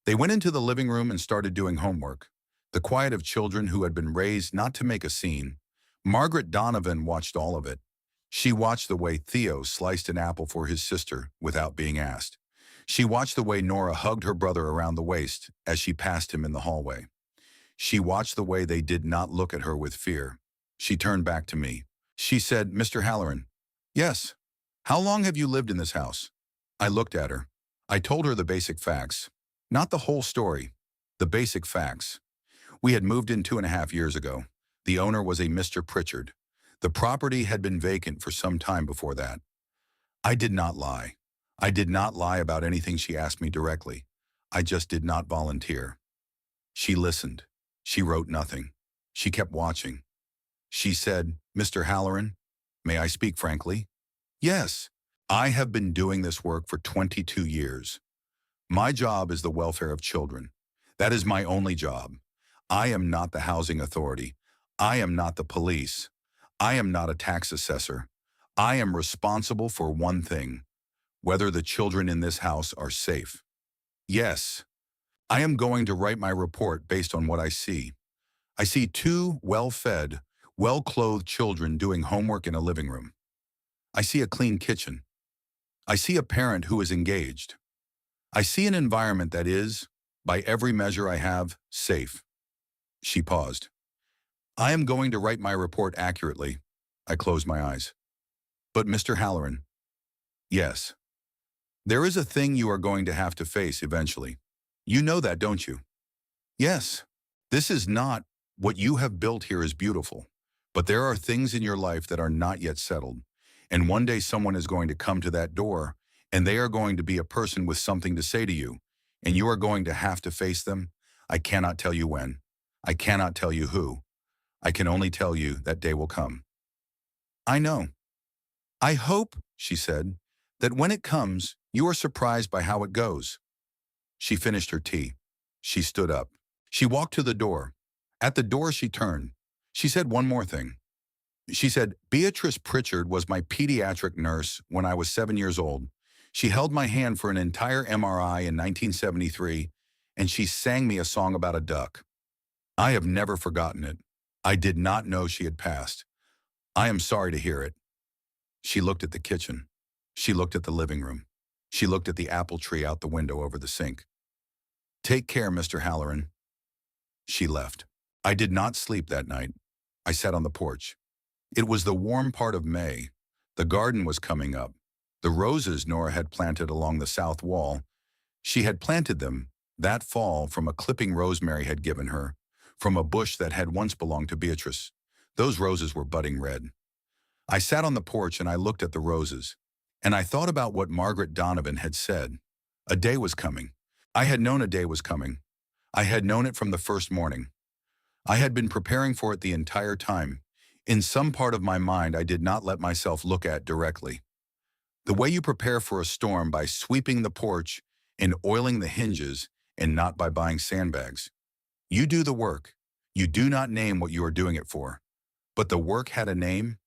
A: They went into the living room and started doing homework. The quiet of children who had been raised not to make a scene. Margaret Donovan watched all of it. She watched the way Theo sliced an apple for his sister without being asked. She watched the way Nora hugged her brother around the waist as she passed him in the hallway. She watched the way they did not look at her with fear. She turned back to me. She said, Mr. Halloran, yes. How long have you lived in this house? I looked at her. I told her the basic facts. Not the whole story, the basic facts. We had moved in 2.5 years ago. The owner was a Mr. Pritchard. The property had been vacant for some time before that. I did not lie. I did not lie about anything she asked me directly. I just did not volunteer. She listened. She wrote nothing. She kept watching. She said, "Mr. Halloran, may I speak frankly?" "Yes. I have been doing this work for 22 years. My job is the welfare of children. That is my only job. I am not the housing authority. I am not the police. I am not a tax assessor. I am responsible for one thing, whether the children in this house are safe. Yes, I am going to write my report based on what I see. I see two well-fed, well-clothed children doing homework in a living room. I see a clean kitchen. I see a parent who is engaged. I see an environment that is, by every measure I have, safe." She paused. "I am going to write my report accurately." I closed my eyes. "But Mr. Halloran." "Yes. There is a thing you are going to have to face eventually. You know that, don't you?" "Yes. This is not, what you have built here is beautiful. But there are things in your life that are not yet settled. And one day someone is going to come to that door, and they are going to be a person with something to say to you, and you are going to have to face them. I cannot tell you when. I cannot tell you who. I can only tell you that day will come." "I know. I hope," she said, "that when it comes, you are surprised by how it goes." She finished her tea. She stood up. She walked to the door. At the door she turned. She said one more thing. She said, "Beatrice Pritchard was my pediatric nurse when I was 7 years old. She held my hand for an entire MRI in 1973, and she sang me a song about a duck. I have never forgotten it. I did not know she had passed. I am sorry to hear it." She looked at the kitchen. She looked at the living room. She looked at the apple tree out the window over the sink. "Take care, Mr. Halloran." She left. I did not sleep that night. I sat on the porch. It was the warm part of May. The garden was coming up. The roses Nora had planted along the south wall, she had planted them that fall from a clipping Rosemary had given her, from a bush that had once belonged to Beatrice. Those roses were budding red. I sat on the porch and I looked at the roses, and I thought about what Margaret Donovan had said. A day was coming. I had known a day was coming. I had known it from the first morning. I had been preparing for it the entire time. In some part of my mind I did not let myself look at directly. The way you prepare for a storm by sweeping the porch and oiling the hinges, and not by buying sandbags. You do the work. You do not name what you are doing it for. But the work had a name.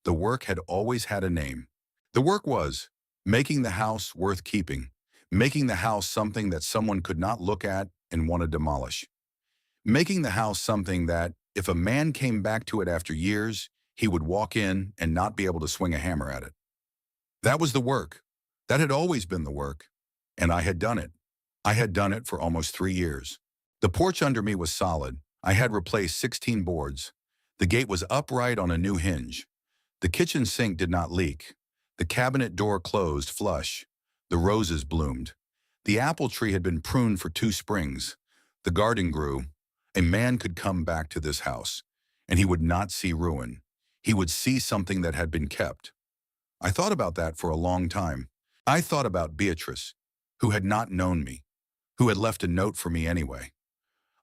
A: The work had always had a name. The work was making the house worth keeping, making the house something that someone could not look at and want to demolish. Making the house something that, if a man came back to it after years, he would walk in and not be able to swing a hammer at it. That was the work. That had always been the work. And I had done it. I had done it for almost 3 years. The porch under me was solid. I had replaced 16 boards. The gate was upright on a new hinge. The kitchen sink did not leak. The cabinet door closed flush. The roses bloomed. The apple tree had been pruned for 2 springs. The garden grew. A man could come back to this house, and he would not see ruin. He would see something that had been kept. I thought about that for a long time. I thought about Beatrice, who had not known me, who had left a note for me anyway.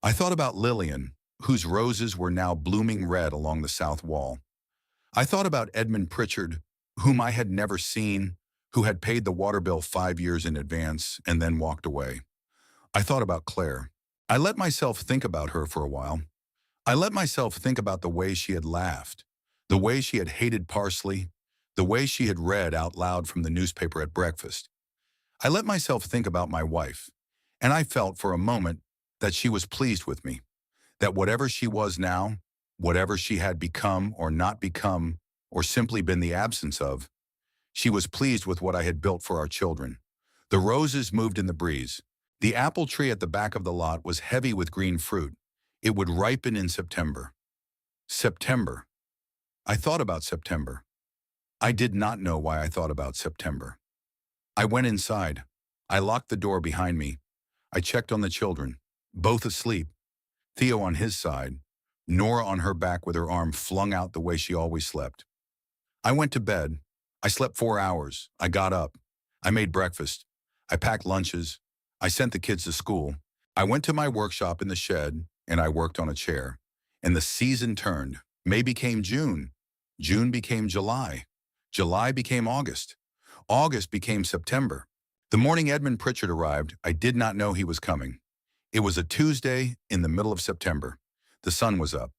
A: I thought about Lillian, whose roses were now blooming red along the south wall. I thought about Edmund Pritchard, whom I had never seen, who had paid the water bill 5 years in advance and then walked away. I thought about Claire. I let myself think about her for a while. I let myself think about the way she had laughed, the way she had hated parsley, the way she had read out loud from the newspaper at breakfast. I let myself think about my wife, and I felt for a moment that she was pleased with me, that whatever she was now, whatever she had become or not become, or simply been the absence of, she was pleased with what I had built for our children. The roses moved in the breeze. The apple tree at the back of the lot was heavy with green fruit. It would ripen in September. September. I thought about September. I did not know why I thought about September. I went inside. I locked the door behind me. I checked on the children, both asleep, Theo on his side, Nora on her back with her arm flung out the way she always slept. I went to bed. I slept 4 hours. I got up. I made breakfast. I packed lunches. I sent the kids to school. I went to my workshop in the shed, and I worked on a chair. And the season turned. May became June. June became July. July became August. August became September. The morning Edmund Pritchard arrived, I did not know he was coming. It was a Tuesday in the middle of September. The sun was up.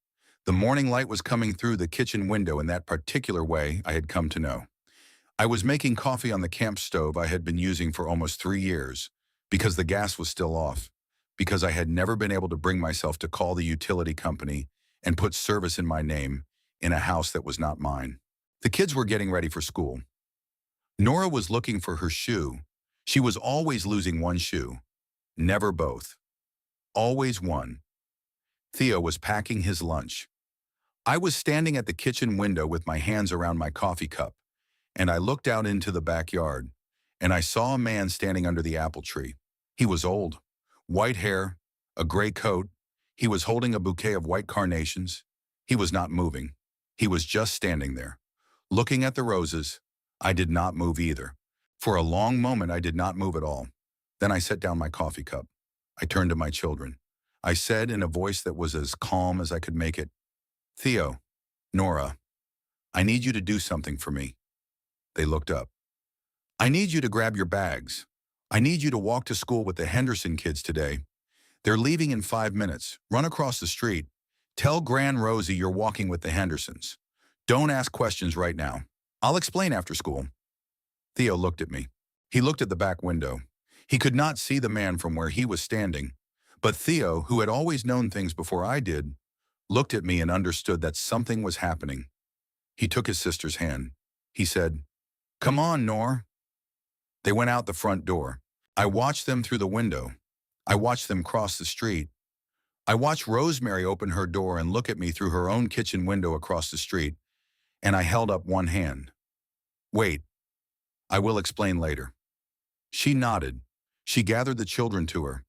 A: The morning light was coming through the kitchen window in that particular way I had come to know. I was making coffee on the camp stove I had been using for almost 3 years, because the gas was still off, because I had never been able to bring myself to call the utility company and put service in my name in a house that was not mine. The kids were getting ready for school. Nora was looking for her shoe. She was always losing one shoe, never both. Always one. Theo was packing his lunch. I was standing at the kitchen window with my hands around my coffee cup, and I looked out into the backyard, and I saw a man standing under the apple tree. He was old, white hair, a gray coat. He was holding a bouquet of white carnations. He was not moving. He was just standing there, looking at the roses. I did not move either. For a long moment, I did not move at all. Then I set down my coffee cup. I turned to my children. I said in a voice that was as calm as I could make it, "Theo, Nora, I need you to do something for me." They looked up. "I need you to grab your bags. I need you to walk to school with the Henderson kids today. They're leaving in 5 minutes. Run across the street. Tell Gran Rosie you're walking with the Hendersons. Don't ask questions right now. I'll explain after school." Theo looked at me. He looked at the back window. He could not see the man from where he was standing, but Theo, who had always known things before I did, looked at me and understood that something was happening. He took his sister's hand. He said, "Come on, Nor." They went out the front door. I watched them through the window. I watched them cross the street. I watched Rosemary open her door and look at me through her own kitchen window across the street, and I held up one hand. "Wait, I will explain later." She nodded. She gathered the children to her.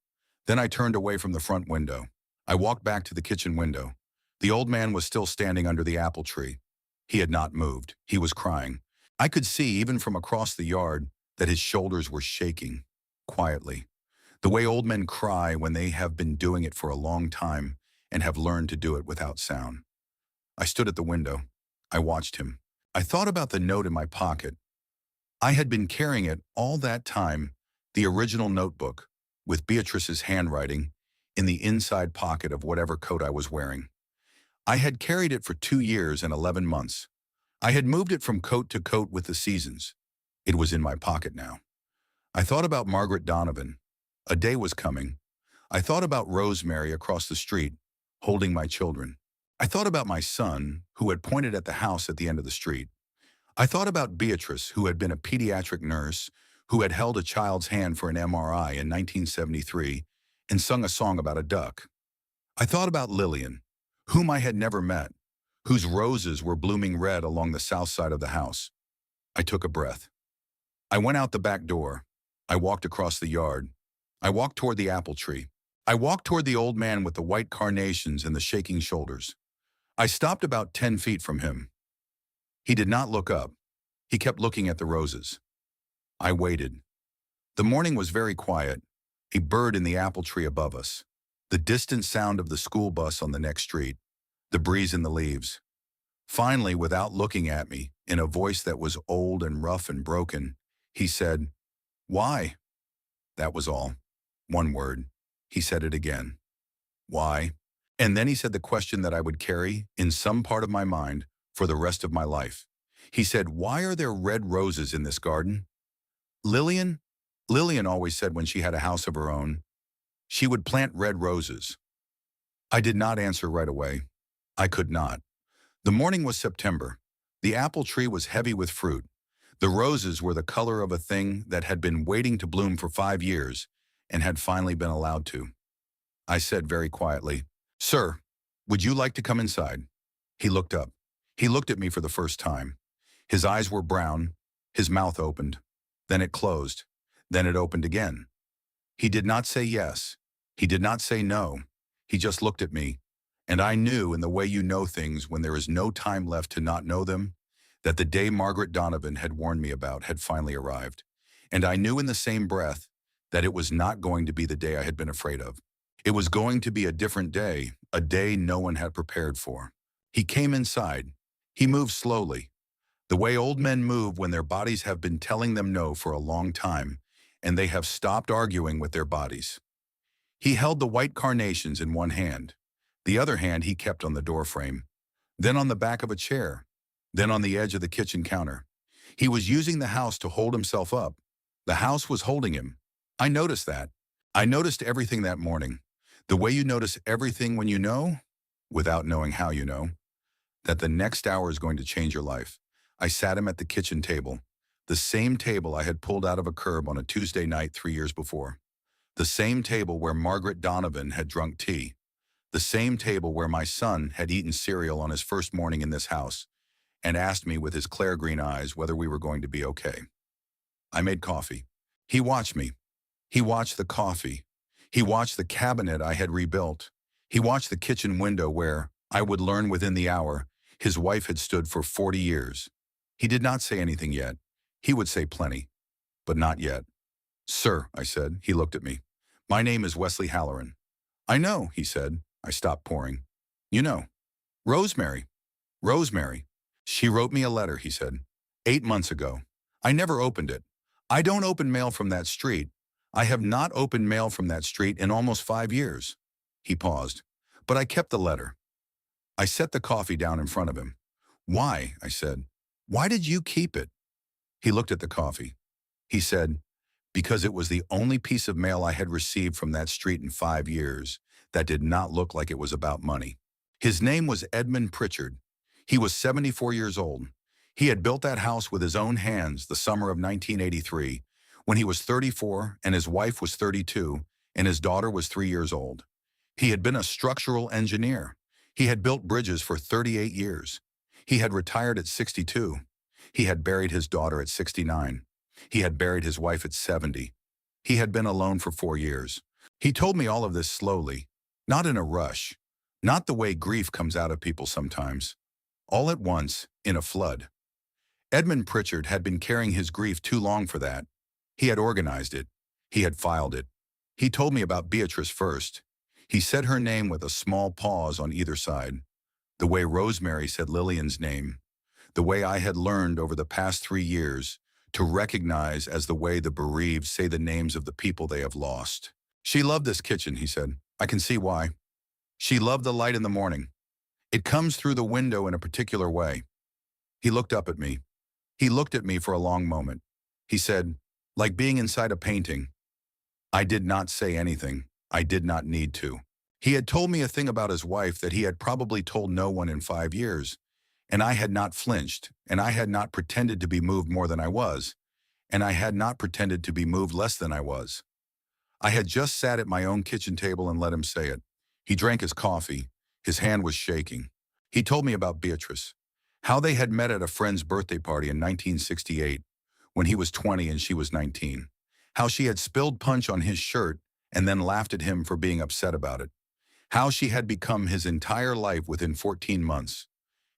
A: Then I turned away from the front window. I walked back to the kitchen window. The old man was still standing under the apple tree. He had not moved. He was crying. I could see, even from across the yard, that his shoulders were shaking, quietly. The way old men cry when they have been doing it for a long time and have learned to do it without sound. I stood at the window. I watched him. I thought about the note in my pocket. I had been carrying it all that time, the original notebook, with Beatrice's handwriting, in the inside pocket of whatever coat I was wearing. I had carried it for 2 years and 11 months. I had moved it from coat to coat with the seasons. It was in my pocket now. I thought about Margaret Donovan. A day was coming. I thought about Rosemary across the street, holding my children. I thought about my son, who had pointed at the house at the end of the street. I thought about Beatrice, who had been a pediatric nurse, who had held a child's hand for an MRI in 1973 and sung a song about a duck. I thought about Lillian, whom I had never met, whose roses were blooming red along the south side of the house. I took a breath. I went out the back door. I walked across the yard. I walked toward the apple tree. I walked toward the old man with the white carnations and the shaking shoulders. I stopped about 10 feet from him. He did not look up. He kept looking at the roses. I waited. The morning was very quiet, a bird in the apple tree above us, the distant sound of the school bus on the next street, the breeze in the leaves. Finally, without looking at me, in a voice that was old and rough and broken, he said, "Why?" That was all. One word. He said it again. "Why?" And then he said the question that I would carry in some part of my mind for the rest of my life. He said, "Why are there red roses in this garden?" Lillian always said when she had a house of her own, she would plant red roses. I did not answer right away. I could not. The morning was September. The apple tree was heavy with fruit. The roses were the color of a thing that had been waiting to bloom for 5 years and had finally been allowed to. I said very quietly, "Sir, would you like to come inside?" He looked up. He looked at me for the first time. His eyes were brown. His mouth opened. Then it closed. Then it opened again. He did not say yes. He did not say no. He just looked at me. And I knew, in the way you know things when there is no time left to not know them, that the day Margaret Donovan had warned me about had finally arrived. And I knew in the same breath that it was not going to be the day I had been afraid of. It was going to be a different day, a day no one had prepared for. He came inside. He moved slowly, the way old men move when their bodies have been telling them no for a long time, and they have stopped arguing with their bodies. He held the white carnations in one hand. The other hand he kept on the doorframe, then on the back of a chair, then on the edge of the kitchen counter. He was using the house to hold himself up. The house was holding him. I noticed that. I noticed everything that morning. The way you notice everything when you know, without knowing how you know, that the next hour is going to change your life. I sat him at the kitchen table, the same table I had pulled out of a curb on a Tuesday night 3 years before. The same table where Margaret Donovan had drunk tea. The same table where my son had eaten cereal on his first morning in this house and asked me with his clear green eyes whether we were going to be okay. I made coffee. He watched me. He watched the coffee. He watched the cabinet I had rebuilt. He watched the kitchen window where, I would learn within the hour, his wife had stood for 40 years. He did not say anything yet. He would say plenty, but not yet. Sir, I said. He looked at me. My name is Wesley Halloran. I know, he said. I stopped pouring. You know. Rosemary. Rosemary. She wrote me a letter, he said. 8 months ago. I never opened it. I don't open mail from that street. I have not opened mail from that street in almost 5 years. He paused. But I kept the letter. I set the coffee down in front of him. Why? I said. Why did you keep it? He looked at the coffee. He said, because it was the only piece of mail I had received from that street in 5 years that did not look like it was about money. His name was Edmund Pritchard. He was 74 years old. He had built that house with his own hands the summer of 1983, when he was 34 and his wife was 32 and his daughter was 3 years old. He had been a structural engineer. He had built bridges for 38 years. He had retired at 62. He had buried his daughter at 69. He had buried his wife at 70. He had been alone for 4 years. He told me all of this slowly, not in a rush, not the way grief comes out of people sometimes. All at once, in a flood. Edmund Pritchard had been carrying his grief too long for that. He had organized it. He had filed it. He told me about Beatrice first. He said her name with a small pause on either side, the way Rosemary said Lillian's name, the way I had learned over the past 3 years to recognize as the way the bereaved say the names of the people they have lost. She loved this kitchen, he said. I can see why. She loved the light in the morning. It comes through the window in a particular way. He looked up at me. He looked at me for a long moment. He said, like being inside a painting. I did not say anything. I did not need to. He had told me a thing about his wife that he had probably told no one in 5 years, and I had not flinched, and I had not pretended to be moved more than I was, and I had not pretended to be moved less than I was. I had just sat at my own kitchen table and let him say it. He drank his coffee. His hand was shaking. He told me about Beatrice, how they had met at a friend's birthday party in 1968, when he was 20 and she was 19, how she had spilled punch on his shirt and then laughed at him for being upset about it, how she had become his entire life within 14 months,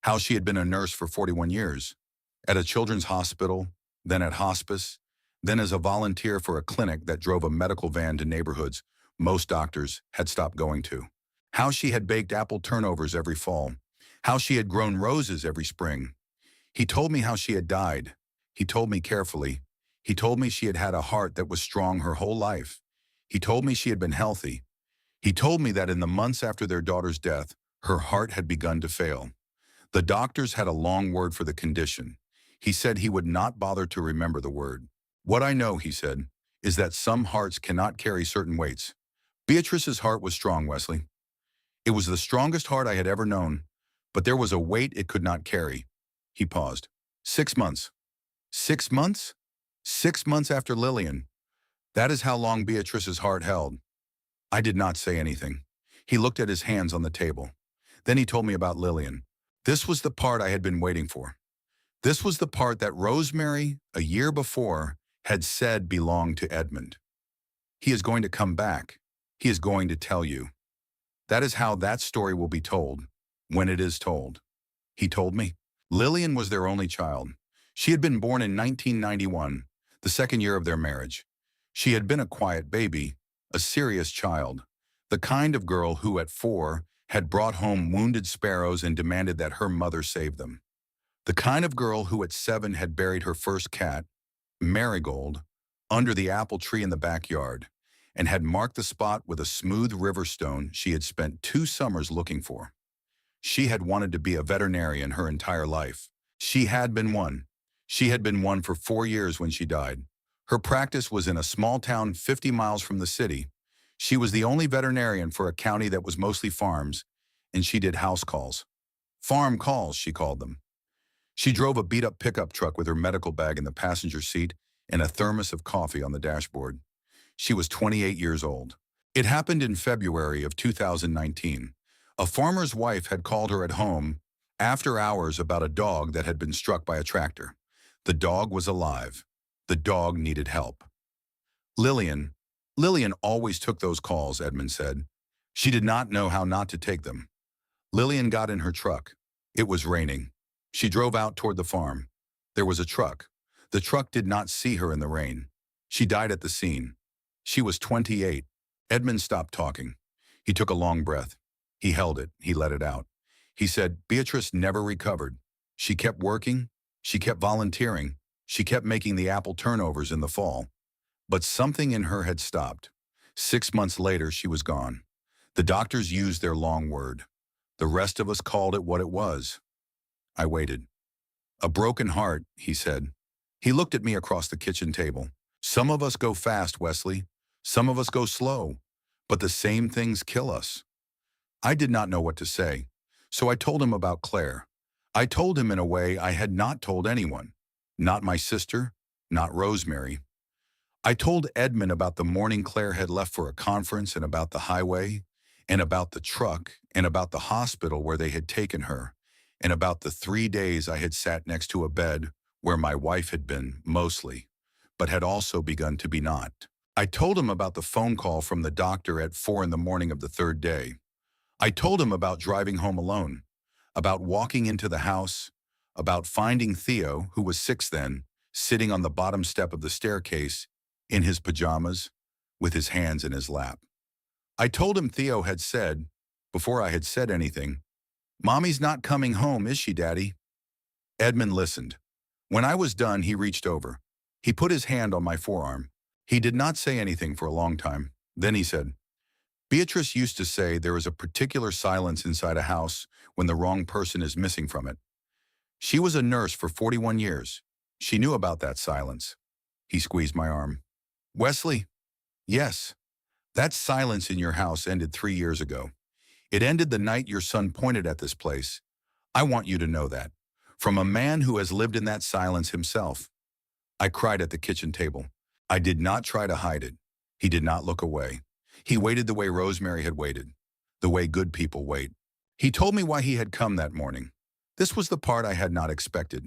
A: how she had been a nurse for 41 years, at a children's hospital, then at hospice, then as a volunteer for a clinic that drove a medical van to neighborhoods most doctors had stopped going to, how she had baked apple turnovers every fall, how she had grown roses every spring. He told me how she had died. He told me carefully. He told me she had had a heart that was strong her whole life. He told me she had been healthy. He told me that in the months after their daughter's death, her heart had begun to fail. The doctors had a long word for the condition. He said he would not bother to remember the word. What I know, he said, is that some hearts cannot carry certain weights. Beatrice's heart was strong, Wesley. It was the strongest heart I had ever known, but there was a weight it could not carry. He paused. 6 months. 6 months? 6 months after Lillian. That is how long Beatrice's heart held. I did not say anything. He looked at his hands on the table. Then he told me about Lillian. This was the part I had been waiting for. This was the part that Rosemary, a year before, had said belonged to Edmund. He is going to come back. He is going to tell you. That is how that story will be told, when it is told. He told me. Lillian was their only child. She had been born in 1991, the second year of their marriage. She had been a quiet baby, a serious child, the kind of girl who at 4 had brought home wounded sparrows and demanded that her mother save them. The kind of girl who at 7 had buried her first cat, Marigold, under the apple tree in the backyard, and had marked the spot with a smooth river stone she had spent 2 summers looking for. She had wanted to be a veterinarian her entire life. She had been one. She had been one for 4 years when she died. Her practice was in a small town 50 miles from the city. She was the only veterinarian for a county that was mostly farms, and she did house calls. Farm calls, she called them. She drove a beat-up pickup truck with her medical bag in the passenger seat and a thermos of coffee on the dashboard. She was 28 years old. It happened in February of 2019. A farmer's wife had called her at home after hours about a dog that had been struck by a tractor. The dog was alive. The dog needed help. Lillian always took those calls, Edmund said. She did not know how not to take them. Lillian got in her truck. It was raining. She drove out toward the farm. There was a truck. The truck did not see her in the rain. She died at the scene. She was 28. Edmund stopped talking. He took a long breath. He held it. He let it out. He said, Beatrice never recovered. She kept working. She kept volunteering. She kept making the apple turnovers in the fall. But something in her had stopped. 6 months later, she was gone. The doctors used their long word. The rest of us called it what it was. I waited. A broken heart, he said. He looked at me across the kitchen table. Some of us go fast, Wesley. Some of us go slow. But the same things kill us. I did not know what to say, so I told him about Claire. I told him in a way I had not told anyone. Not my sister, not Rosemary. I told Edmund about the morning Claire had left for a conference and about the highway, and about the truck, and about the hospital where they had taken her, and about the 3 days I had sat next to a bed where my wife had been, mostly, but had also begun to be not. I told him about the phone call from the doctor at 4 in the morning of the 3rd day. I told him about driving home alone, about walking into the house, about finding Theo, who was 6 then, sitting on the bottom step of the staircase, in his pajamas, with his hands in his lap. I told him Theo had said, before I had said anything, Mommy's not coming home, is she, Daddy? Edmund listened. When I was done, he reached over. He put his hand on my forearm. He did not say anything for a long time. Then he said, Beatrice used to say there is a particular silence inside a house when the wrong person is missing from it. She was a nurse for 41 years. She knew about that silence. He squeezed my arm. Wesley, yes, that silence in your house ended 3 years ago. It ended the night your son pointed at this place. I want you to know that. From a man who has lived in that silence himself. I cried at the kitchen table. I did not try to hide it. He did not look away. He waited the way Rosemary had waited, the way good people wait. He told me why he had come that morning. This was the part I had not expected.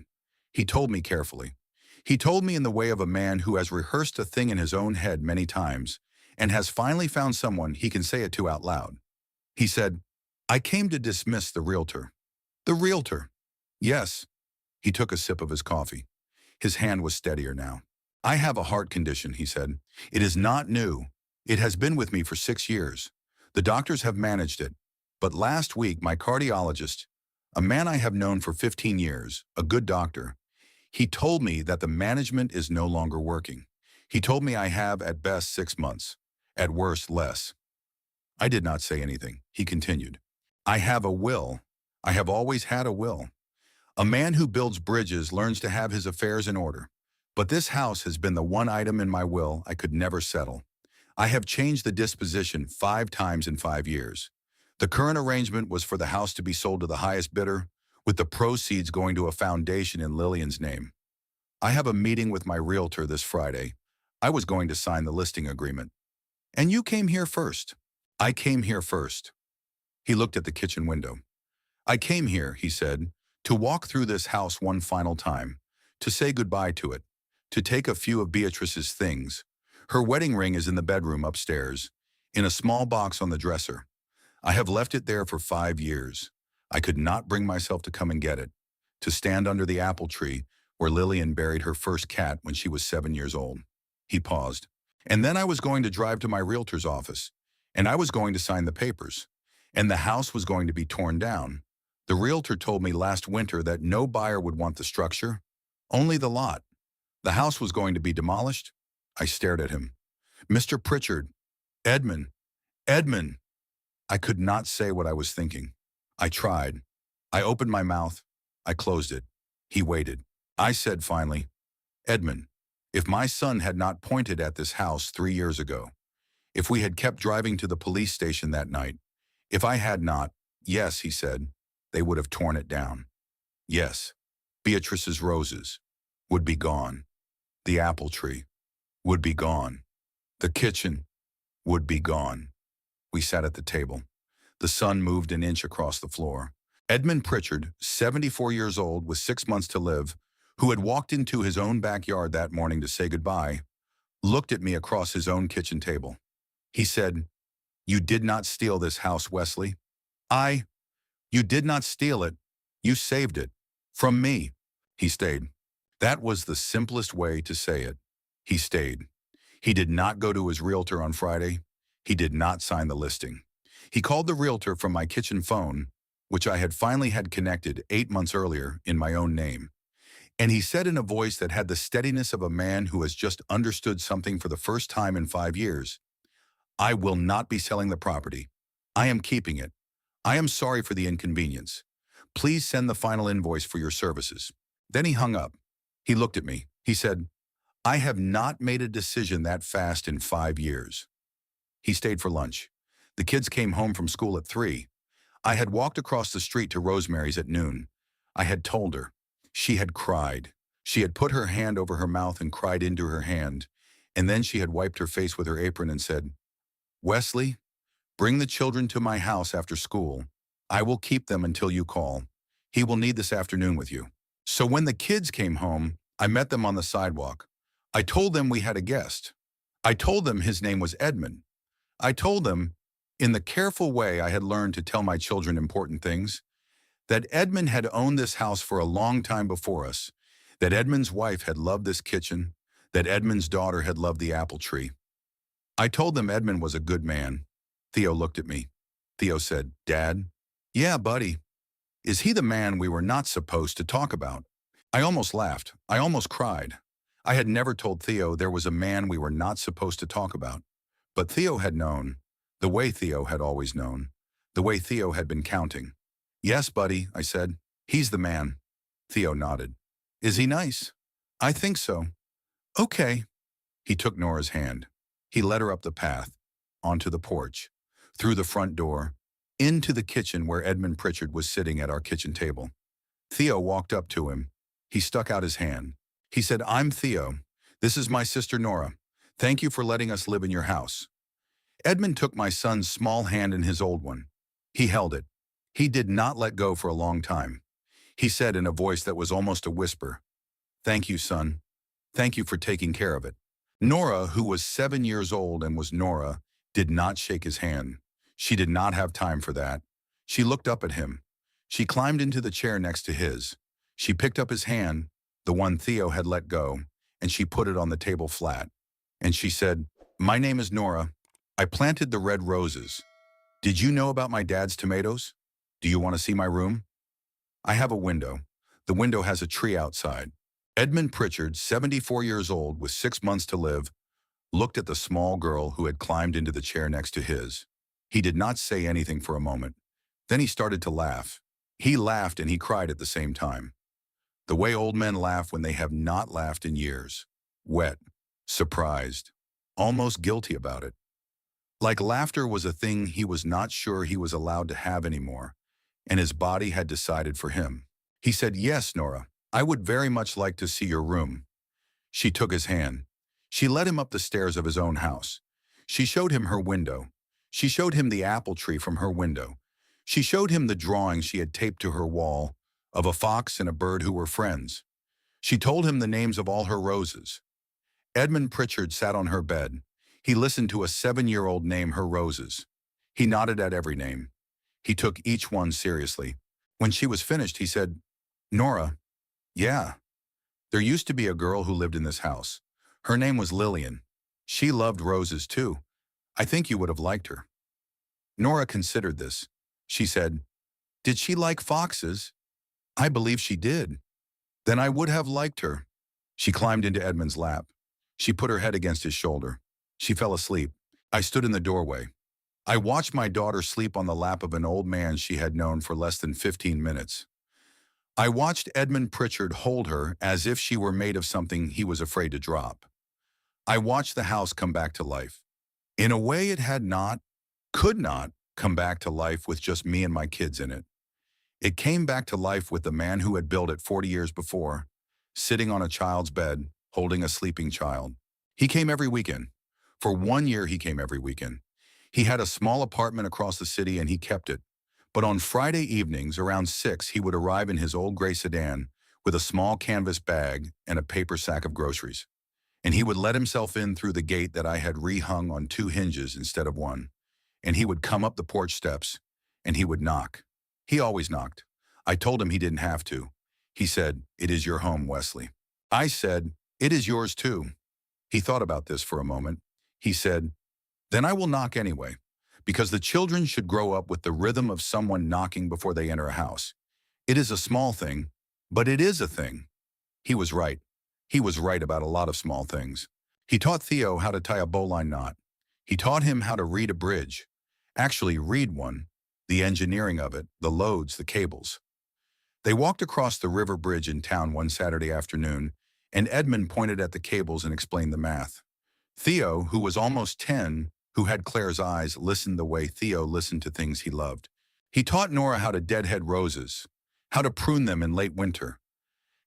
A: He told me carefully. He told me in the way of a man who has rehearsed a thing in his own head many times and has finally found someone he can say it to out loud. He said, I came to dismiss the realtor. The realtor. Yes. He took a sip of his coffee. His hand was steadier now. I have a heart condition, he said. It is not new. It has been with me for 6 years. The doctors have managed it. But last week, my cardiologist, a man I have known for 15 years, a good doctor, he told me that the management is no longer working. He told me I have at best 6 months, at worst less. I did not say anything. He continued. I have a will. I have always had a will. A man who builds bridges learns to have his affairs in order. But this house has been the one item in my will I could never settle. I have changed the disposition 5 times in 5 years. The current arrangement was for the house to be sold to the highest bidder, with the proceeds going to a foundation in Lillian's name. I have a meeting with my realtor this Friday. I was going to sign the listing agreement. And you came here first. I came here first. He looked at the kitchen window. I came here, he said, to walk through this house one final time, to say goodbye to it, to take a few of Beatrice's things. Her wedding ring is in the bedroom upstairs, in a small box on the dresser. I have left it there for 5 years. I could not bring myself to come and get it, to stand under the apple tree where Lillian buried her first cat when she was 7 years old. He paused. And then I was going to drive to my realtor's office, and I was going to sign the papers, and the house was going to be torn down. The realtor told me last winter that no buyer would want the structure, only the lot. The house was going to be demolished. I stared at him. Mr. Pritchard, Edmund, Edmund. I could not say what I was thinking. I tried. I opened my mouth. I closed it. He waited. I said finally, Edmund, if my son had not pointed at this house 3 years ago, if we had kept driving to the police station that night, if I had not, yes, he said, they would have torn it down. Yes, Beatrice's roses would be gone. The apple tree would be gone. The kitchen would be gone. We sat at the table. The sun moved an inch across the floor. Edmund Pritchard, 74 years old with 6 months to live, who had walked into his own backyard that morning to say goodbye, looked at me across his own kitchen table. He said, "You did not steal this house, Wesley. You did not steal it. You saved it. From me." He stayed. That was the simplest way to say it. He stayed. He did not go to his realtor on Friday. He did not sign the listing. He called the realtor from my kitchen phone, which I had finally had connected 8 months earlier in my own name. And he said in a voice that had the steadiness of a man who has just understood something for the first time in 5 years, "I will not be selling the property. I am keeping it. I am sorry for the inconvenience. Please send the final invoice for your services." Then he hung up. He looked at me. He said, "I have not made a decision that fast in 5 years." He stayed for lunch. The kids came home from school at 3. I had walked across the street to Rosemary's at noon. I had told her. She had cried. She had put her hand over her mouth and cried into her hand, and then she had wiped her face with her apron and said, "Wesley, bring the children to my house after school. I will keep them until you call. He will need this afternoon with you." So when the kids came home, I met them on the sidewalk. I told them we had a guest. I told them his name was Edmund. I told them, in the careful way I had learned to tell my children important things, that Edmund had owned this house for a long time before us, that Edmund's wife had loved this kitchen, that Edmund's daughter had loved the apple tree. I told them Edmund was a good man. Theo looked at me. Theo said, "Dad?" "Yeah, buddy. Is he the man we were not supposed to talk about?" I almost laughed. I almost cried. I had never told Theo there was a man we were not supposed to talk about. But Theo had known, the way Theo had always known, the way Theo had been counting. "Yes, buddy," I said. "He's the man." Theo nodded. "Is he nice?" "I think so." "Okay." He took Nora's hand. He led her up the path, onto the porch, through the front door, into the kitchen where Edmund Pritchard was sitting at our kitchen table. Theo walked up to him. He stuck out his hand. He said, "I'm Theo. This is my sister Nora. Thank you for letting us live in your house." Edmund took my son's small hand in his old one. He held it. He did not let go for a long time. He said in a voice that was almost a whisper, "Thank you, son. Thank you for taking care of it." Nora, who was 7 years old and was Nora, did not shake his hand. She did not have time for that. She looked up at him. She climbed into the chair next to his. She picked up his hand, the one Theo had let go, and she put it on the table flat. And she said, "My name is Nora. I planted the red roses. Did you know about my dad's tomatoes? Do you want to see my room? I have a window. The window has a tree outside." Edmund Pritchard, 74 years old with 6 months to live, looked at the small girl who had climbed into the chair next to his. He did not say anything for a moment. Then he started to laugh. He laughed and he cried at the same time. The way old men laugh when they have not laughed in years. Wet, surprised, almost guilty about it. Like laughter was a thing he was not sure he was allowed to have anymore, and his body had decided for him. He said, "Yes, Nora, I would very much like to see your room." She took his hand. She led him up the stairs of his own house. She showed him her window. She showed him the apple tree from her window. She showed him the drawing she had taped to her wall of a fox and a bird who were friends. She told him the names of all her roses. Edmund Pritchard sat on her bed. He listened to a 7-year-old name her roses. He nodded at every name. He took each one seriously. When she was finished, he said, "Nora, yeah, there used to be a girl who lived in this house. Her name was Lillian. She loved roses too. I think you would have liked her." Nora considered this. She said, "Did she like foxes?" "I believe she did." "Then I would have liked her." She climbed into Edmund's lap. She put her head against his shoulder. She fell asleep. I stood in the doorway. I watched my daughter sleep on the lap of an old man she had known for less than 15 minutes. I watched Edmund Pritchard hold her as if she were made of something he was afraid to drop. I watched the house come back to life. In a way it had not, could not, come back to life with just me and my kids in it. It came back to life with the man who had built it 40 years before, sitting on a child's bed, holding a sleeping child. He came every weekend. For 1 year he came every weekend. He had a small apartment across the city and he kept it. But on Friday evenings around 6 he would arrive in his old gray sedan with a small canvas bag and a paper sack of groceries. And he would let himself in through the gate that I had rehung on 2 hinges instead of 1. And he would come up the porch steps and he would knock. He always knocked. I told him he didn't have to. He said, "It is your home, Wesley." I said, "It is yours too." He thought about this for a moment. He said, "Then I will knock anyway, because the children should grow up with the rhythm of someone knocking before they enter a house. It is a small thing, but it is a thing." He was right. He was right about a lot of small things. He taught Theo how to tie a bowline knot. He taught him how to read a bridge. Actually read one, the engineering of it, the loads, the cables. They walked across the river bridge in town one Saturday afternoon, and Edmund pointed at the cables and explained the math. Theo, who was almost 10, who had Claire's eyes, listened the way Theo listened to things he loved. He taught Nora how to deadhead roses, how to prune them in late winter,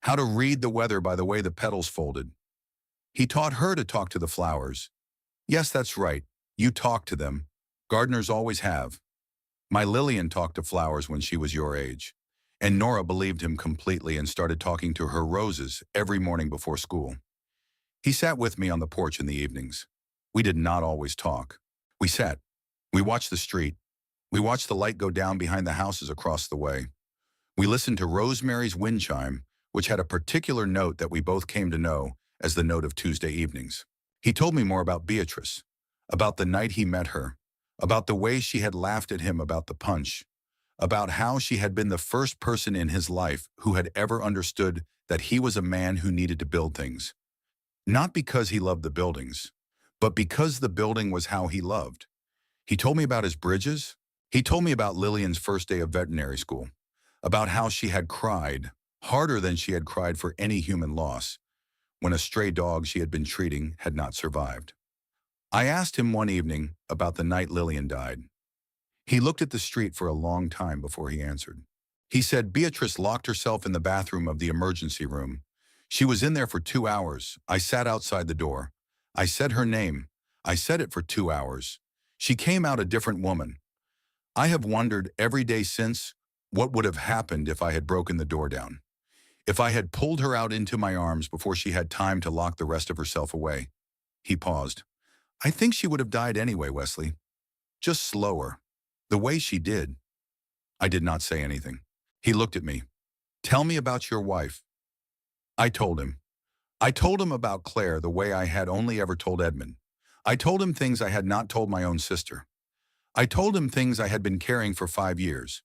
A: how to read the weather by the way the petals folded. He taught her to talk to the flowers. Yes, that's right. You talk to them. Gardeners always have. My Lillian talked to flowers when she was your age. And Nora believed him completely and started talking to her roses every morning before school. He sat with me on the porch in the evenings. We did not always talk. We sat. We watched the street. We watched the light go down behind the houses across the way. We listened to Rosemary's wind chime, which had a particular note that we both came to know as the note of Tuesday evenings. He told me more about Beatrice, about the night he met her, about the way she had laughed at him about the punch, about how she had been the first person in his life who had ever understood that he was a man who needed to build things. Not because he loved the buildings, but because the building was how he loved. He told me about his bridges. He told me about Lillian's first day of veterinary school, about how she had cried, harder than she had cried for any human loss, when a stray dog she had been treating had not survived. I asked him one evening about the night Lillian died. He looked at the street for a long time before he answered. He said Beatrice locked herself in the bathroom of the emergency room. She was in there for 2 hours. I sat outside the door. I said her name. I said it for 2 hours. She came out a different woman. I have wondered every day since what would have happened if I had broken the door down, if I had pulled her out into my arms before she had time to lock the rest of herself away. He paused. I think she would have died anyway, Wesley. Just slower. The way she did. I did not say anything. He looked at me. Tell me about your wife. I told him. I told him about Claire the way I had only ever told Edmund. I told him things I had not told my own sister. I told him things I had been carrying for 5 years.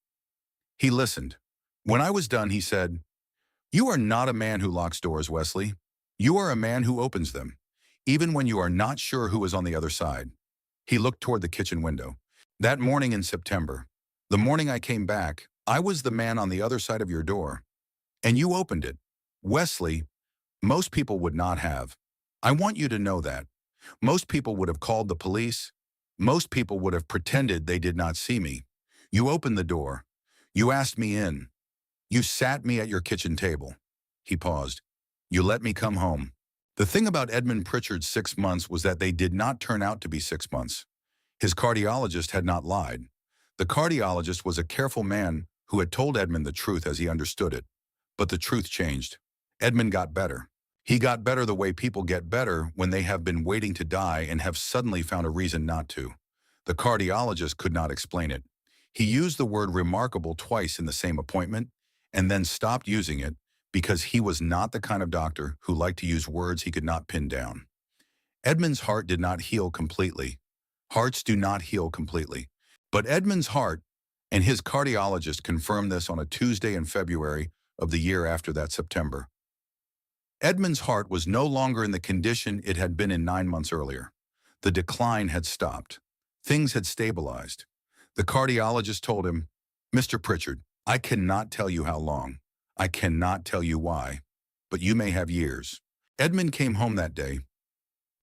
A: He listened. When I was done, he said, "You are not a man who locks doors, Wesley. You are a man who opens them, even when you are not sure who is on the other side." He looked toward the kitchen window. That morning in September, the morning I came back, I was the man on the other side of your door. And you opened it. Wesley, most people would not have. I want you to know that. Most people would have called the police. Most people would have pretended they did not see me. You opened the door. You asked me in. You sat me at your kitchen table. He paused. You let me come home. The thing about Edmund Pritchard's 6 months was that they did not turn out to be 6 months. His cardiologist had not lied. The cardiologist was a careful man who had told Edmund the truth as he understood it. But the truth changed. Edmund got better. He got better the way people get better when they have been waiting to die and have suddenly found a reason not to. The cardiologist could not explain it. He used the word remarkable twice in the same appointment and then stopped using it because he was not the kind of doctor who liked to use words he could not pin down. Edmund's heart did not heal completely. Hearts do not heal completely. But Edmund's heart and his cardiologist confirmed this on a Tuesday in February of the year after that September. Edmund's heart was no longer in the condition it had been in 9 months earlier. The decline had stopped. Things had stabilized. The cardiologist told him, "Mr. Pritchard, I cannot tell you how long. I cannot tell you why, but you may have years." Edmund came home that day.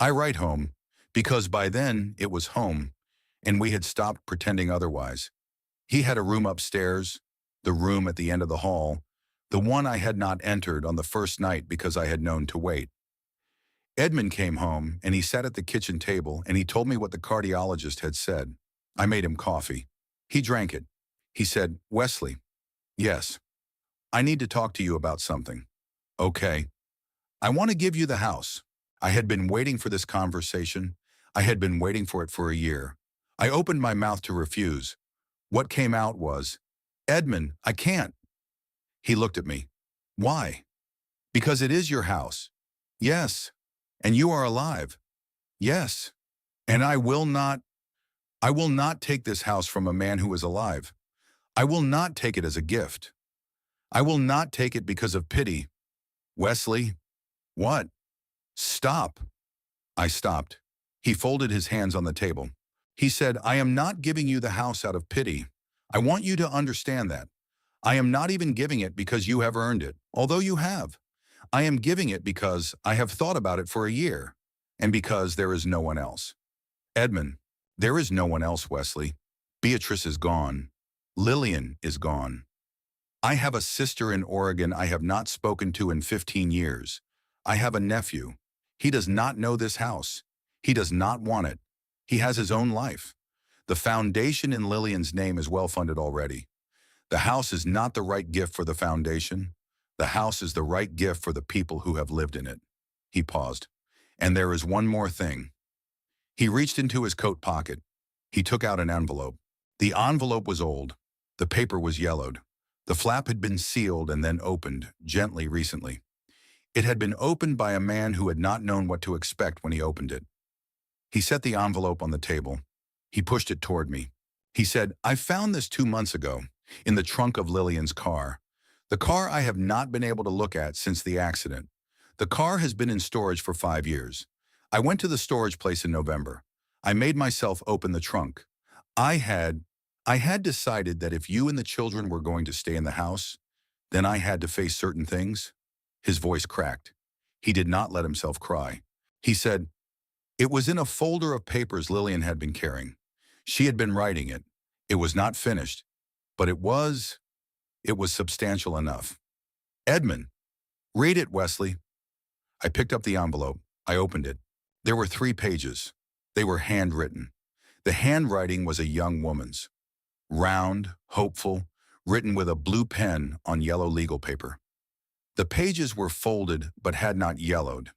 A: I write home because by then it was home, and we had stopped pretending otherwise. He had a room upstairs, the room at the end of the hall, the one I had not entered on the first night because I had known to wait. Edmund came home, and he sat at the kitchen table, and he told me what the cardiologist had said. I made him coffee. He drank it. He said, "Wesley." "Yes." "I need to talk to you about something." "Okay." "I want to give you the house." I had been waiting for this conversation. I had been waiting for it for a year. I opened my mouth to refuse. What came out was, "Edmund, I can't." He looked at me. "Why?" "Because it is your house." "Yes." "And you are alive." "Yes." "And I will not take this house from a man who is alive. I will not take it as a gift. I will not take it because of pity." "Wesley." "What?" "Stop." I stopped. He folded his hands on the table. He said, "I am not giving you the house out of pity. I want you to understand that. I am not even giving it because you have earned it, although you have. I am giving it because I have thought about it for a year, and because there is no one else." "Edmund, there is no one else, Wesley. Beatrice is gone. Lillian is gone. I have a sister in Oregon I have not spoken to in 15 years. I have a nephew. He does not know this house. He does not want it. He has his own life. The foundation in Lillian's name is well funded already. The house is not the right gift for the foundation. The house is the right gift for the people who have lived in it." He paused. "And there is one more thing." He reached into his coat pocket. He took out an envelope. The envelope was old. The paper was yellowed. The flap had been sealed and then opened, gently recently. It had been opened by a man who had not known what to expect when he opened it. He set the envelope on the table. He pushed it toward me. He said, "I found this 2 months ago, in the trunk of Lillian's car. The car I have not been able to look at since the accident. The car has been in storage for 5 years. I went to the storage place in November. I made myself open the trunk. I had decided that if you and the children were going to stay in the house, then I had to face certain things." His voice cracked. He did not let himself cry. He said, "It was in a folder of papers Lillian had been carrying. She had been writing it. It was not finished, but it was substantial enough." "Edmund, read it, Wesley." I picked up the envelope. I opened it. There were 3 pages. They were handwritten. The handwriting was a young woman's. Round, hopeful, written with a blue pen on yellow legal paper. The pages were folded but had not yellowed.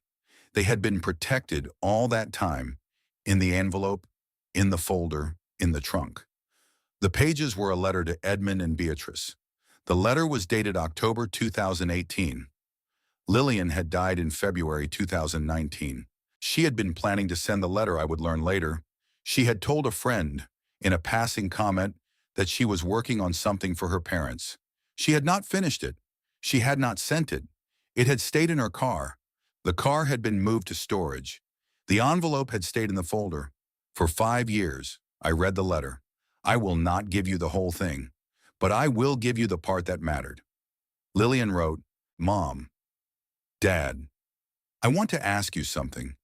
A: They had been protected all that time, in the envelope, in the folder, in the trunk. The pages were a letter to Edmund and Beatrice. The letter was dated October 2018. Lillian had died in February 2019. She had been planning to send the letter, I would learn later. She had told a friend, in a passing comment, that she was working on something for her parents. She had not finished it. She had not sent it. It had stayed in her car. The car had been moved to storage. The envelope had stayed in the folder. For 5 years, I read the letter. I will not give you the whole thing, but I will give you the part that mattered. Lillian wrote, "Mom, Dad, I want to ask you something.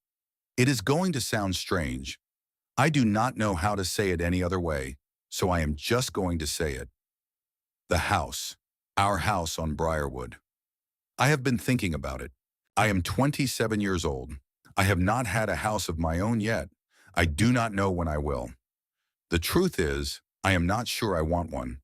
A: It is going to sound strange. I do not know how to say it any other way, so I am just going to say it. The house, our house on Briarwood. I have been thinking about it. I am 27 years old. I have not had a house of my own yet. I do not know when I will. The truth is, I am not sure I want one.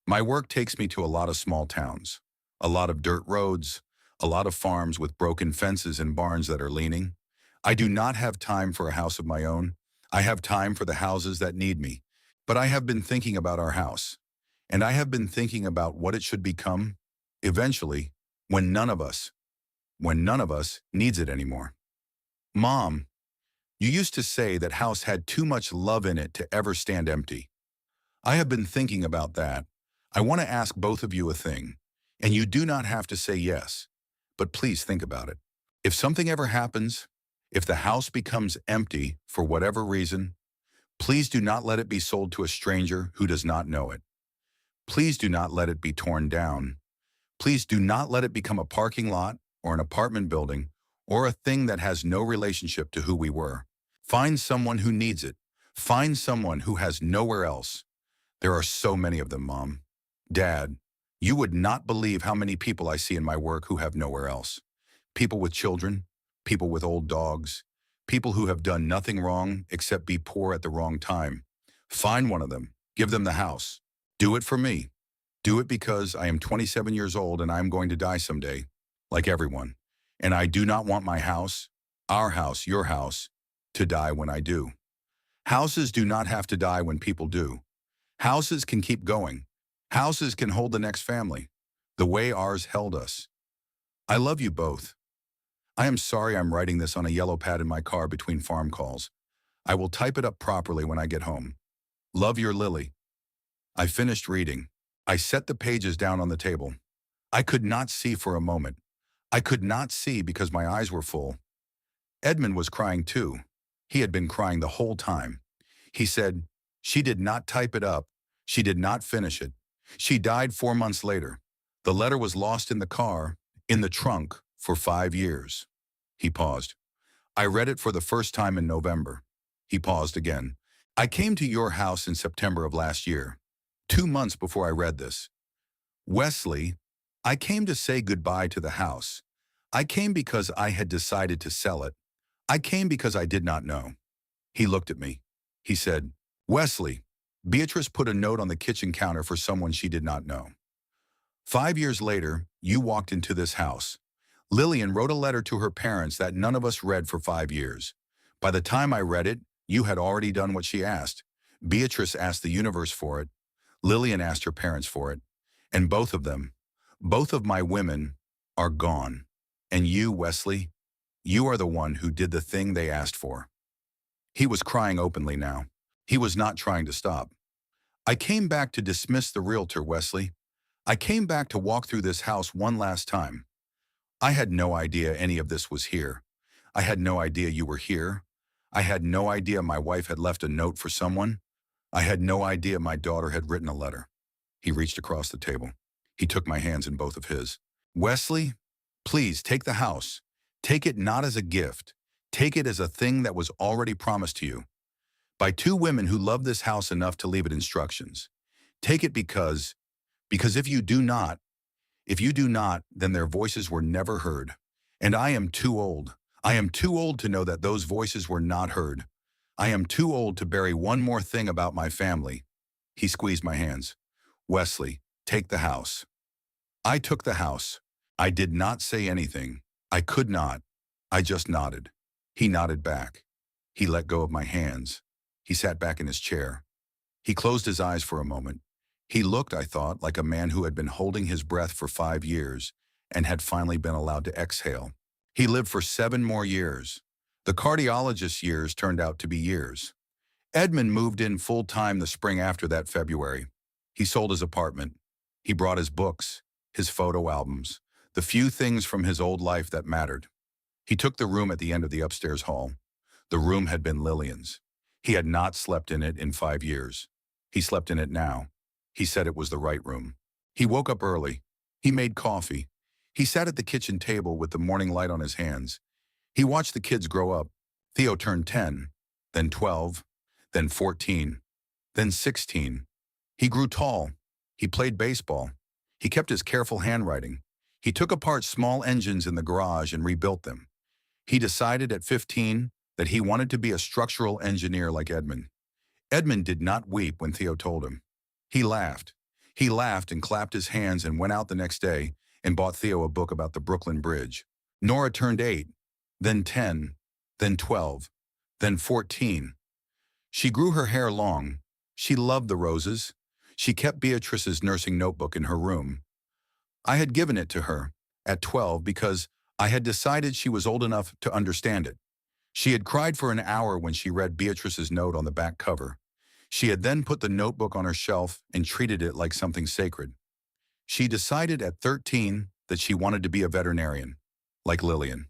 A: My work takes me to a lot of small towns, a lot of dirt roads, A lot of farms with broken fences and barns that are leaning. I do not have time for a house of my own. I have time for the houses that need me. But I have been thinking about our house, and I have been thinking about what it should become, eventually, when none of us, needs it anymore. Mom, you used to say that house had too much love in it to ever stand empty. I have been thinking about that. I want to ask both of you a thing, and you do not have to say yes, but please think about it. If something ever happens, if the house becomes empty for whatever reason, please do not let it be sold to a stranger who does not know it. Please do not let it be torn down. Please do not let it become a parking lot or an apartment building or a thing that has no relationship to who we were. Find someone who needs it. Find someone who has nowhere else. There are so many of them, Mom. Dad, you would not believe how many people I see in my work who have nowhere else. People with children, people with old dogs, people who have done nothing wrong except be poor at the wrong time. Find one of them. Give them the house. Do it for me. Do it because I am 27 years old and I am going to die someday, like everyone. And I do not want my house, our house, your house, to die when I do. Houses do not have to die when people do. Houses can keep going. Houses can hold the next family, the way ours held us. I love you both. I am sorry I'm writing this on a yellow pad in my car between farm calls. I will type it up properly when I get home. Love, your Lily. I finished reading. I set the pages down on the table. I could not see for a moment. I could not see because my eyes were full. Edmund was crying too. He had been crying the whole time. He said, "She did not type it up. She did not finish it. She died 4 months later. The letter was lost in the car, in the trunk, for 5 years." He paused. "I read it for the first time in November." He paused again. "I came to your house in September of last year, 2 months before I read this. Wesley, I came to say goodbye to the house. I came because I had decided to sell it. I came because I did not know." He looked at me. He said, "Wesley, Beatrice put a note on the kitchen counter for someone she did not know. 5 years later, you walked into this house. Lillian wrote a letter to her parents that none of us read for 5 years. By the time I read it, you had already done what she asked. Beatrice asked the universe for it. Lillian asked her parents for it. And both of them, both of my women, are gone. And you, Wesley, you are the one who did the thing they asked for." He was crying openly now. He was not trying to stop. "I came back to dismiss the realtor, Wesley. I came back to walk through this house one last time. I had no idea any of this was here. I had no idea you were here. I had no idea my wife had left a note for someone. I had no idea my daughter had written a letter." He reached across the table. He took my hands in both of his. "Wesley, please take the house. Take it not as a gift. Take it as a thing that was already promised to you by 2 women who love this house enough to leave it instructions. Take it because if you do not, then their voices were never heard. And I am too old. I am too old to know that those voices were not heard. I am too old to bury one more thing about my family." He squeezed my hands. "Wesley, take the house." I took the house. I did not say anything. I could not. I just nodded. He nodded back. He let go of my hands. He sat back in his chair. He closed his eyes for a moment. He looked, I thought, like a man who had been holding his breath for 5 years and had finally been allowed to exhale. He lived for 7 more years. The cardiologist's years turned out to be years. Edmund moved in full-time the spring after that February. He sold his apartment. He brought his books, his photo albums, the few things from his old life that mattered. He took the room at the end of the upstairs hall. The room had been Lillian's. He had not slept in it in 5 years. He slept in it now. He said it was the right room. He woke up early. He made coffee. He sat at the kitchen table with the morning light on his hands. He watched the kids grow up. Theo turned 10, then 12, then 14, then 16. He grew tall. He played baseball. He kept his careful handwriting. He took apart small engines in the garage and rebuilt them. He decided at 15 that he wanted to be a structural engineer like Edmund. Edmund did not weep when Theo told him. He laughed. He laughed and clapped his hands and went out the next day and bought Theo a book about the Brooklyn Bridge. Nora turned 8, then 10, then 12, then 14. She grew her hair long. She loved the roses. She kept Beatrice's nursing notebook in her room. I had given it to her at 12 because I had decided she was old enough to understand it. She had cried for an hour when she read Beatrice's note on the back cover. She had then put the notebook on her shelf and treated it like something sacred. She decided at 13 that she wanted to be a veterinarian, like Lillian.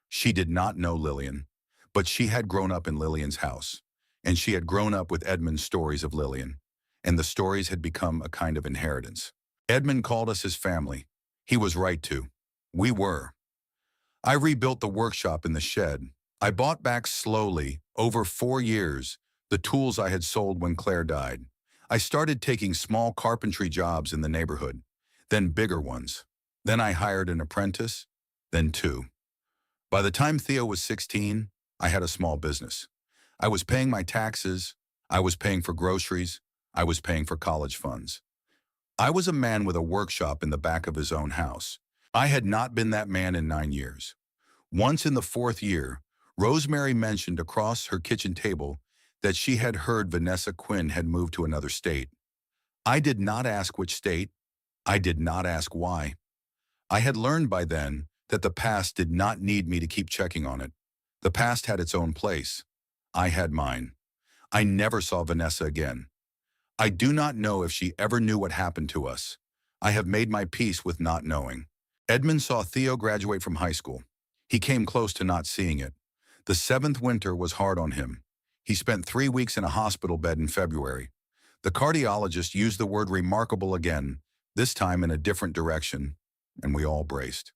A: She did not know Lillian, but she had grown up in Lillian's house, and she had grown up with Edmund's stories of Lillian, and the stories had become a kind of inheritance. Edmund called us his family. He was right to. We were. I rebuilt the workshop in the shed. I bought back slowly, over 4 years, the tools I had sold when Claire died. I started taking small carpentry jobs in the neighborhood, then bigger ones. Then I hired an apprentice, then 2. By the time Theo was 16, I had a small business. I was paying my taxes, I was paying for groceries, I was paying for college funds. I was a man with a workshop in the back of his own house. I had not been that man in 9 years. Once in the 4th year, Rosemary mentioned across her kitchen table that she had heard Vanessa Quinn had moved to another state. I did not ask which state. I did not ask why. I had learned by then that the past did not need me to keep checking on it. The past had its own place. I had mine. I never saw Vanessa again. I do not know if she ever knew what happened to us. I have made my peace with not knowing. Edmund saw Theo graduate from high school. He came close to not seeing it. The 7th winter was hard on him. He spent 3 weeks in a hospital bed in February. The cardiologist used the word remarkable again, this time in a different direction, and we all braced.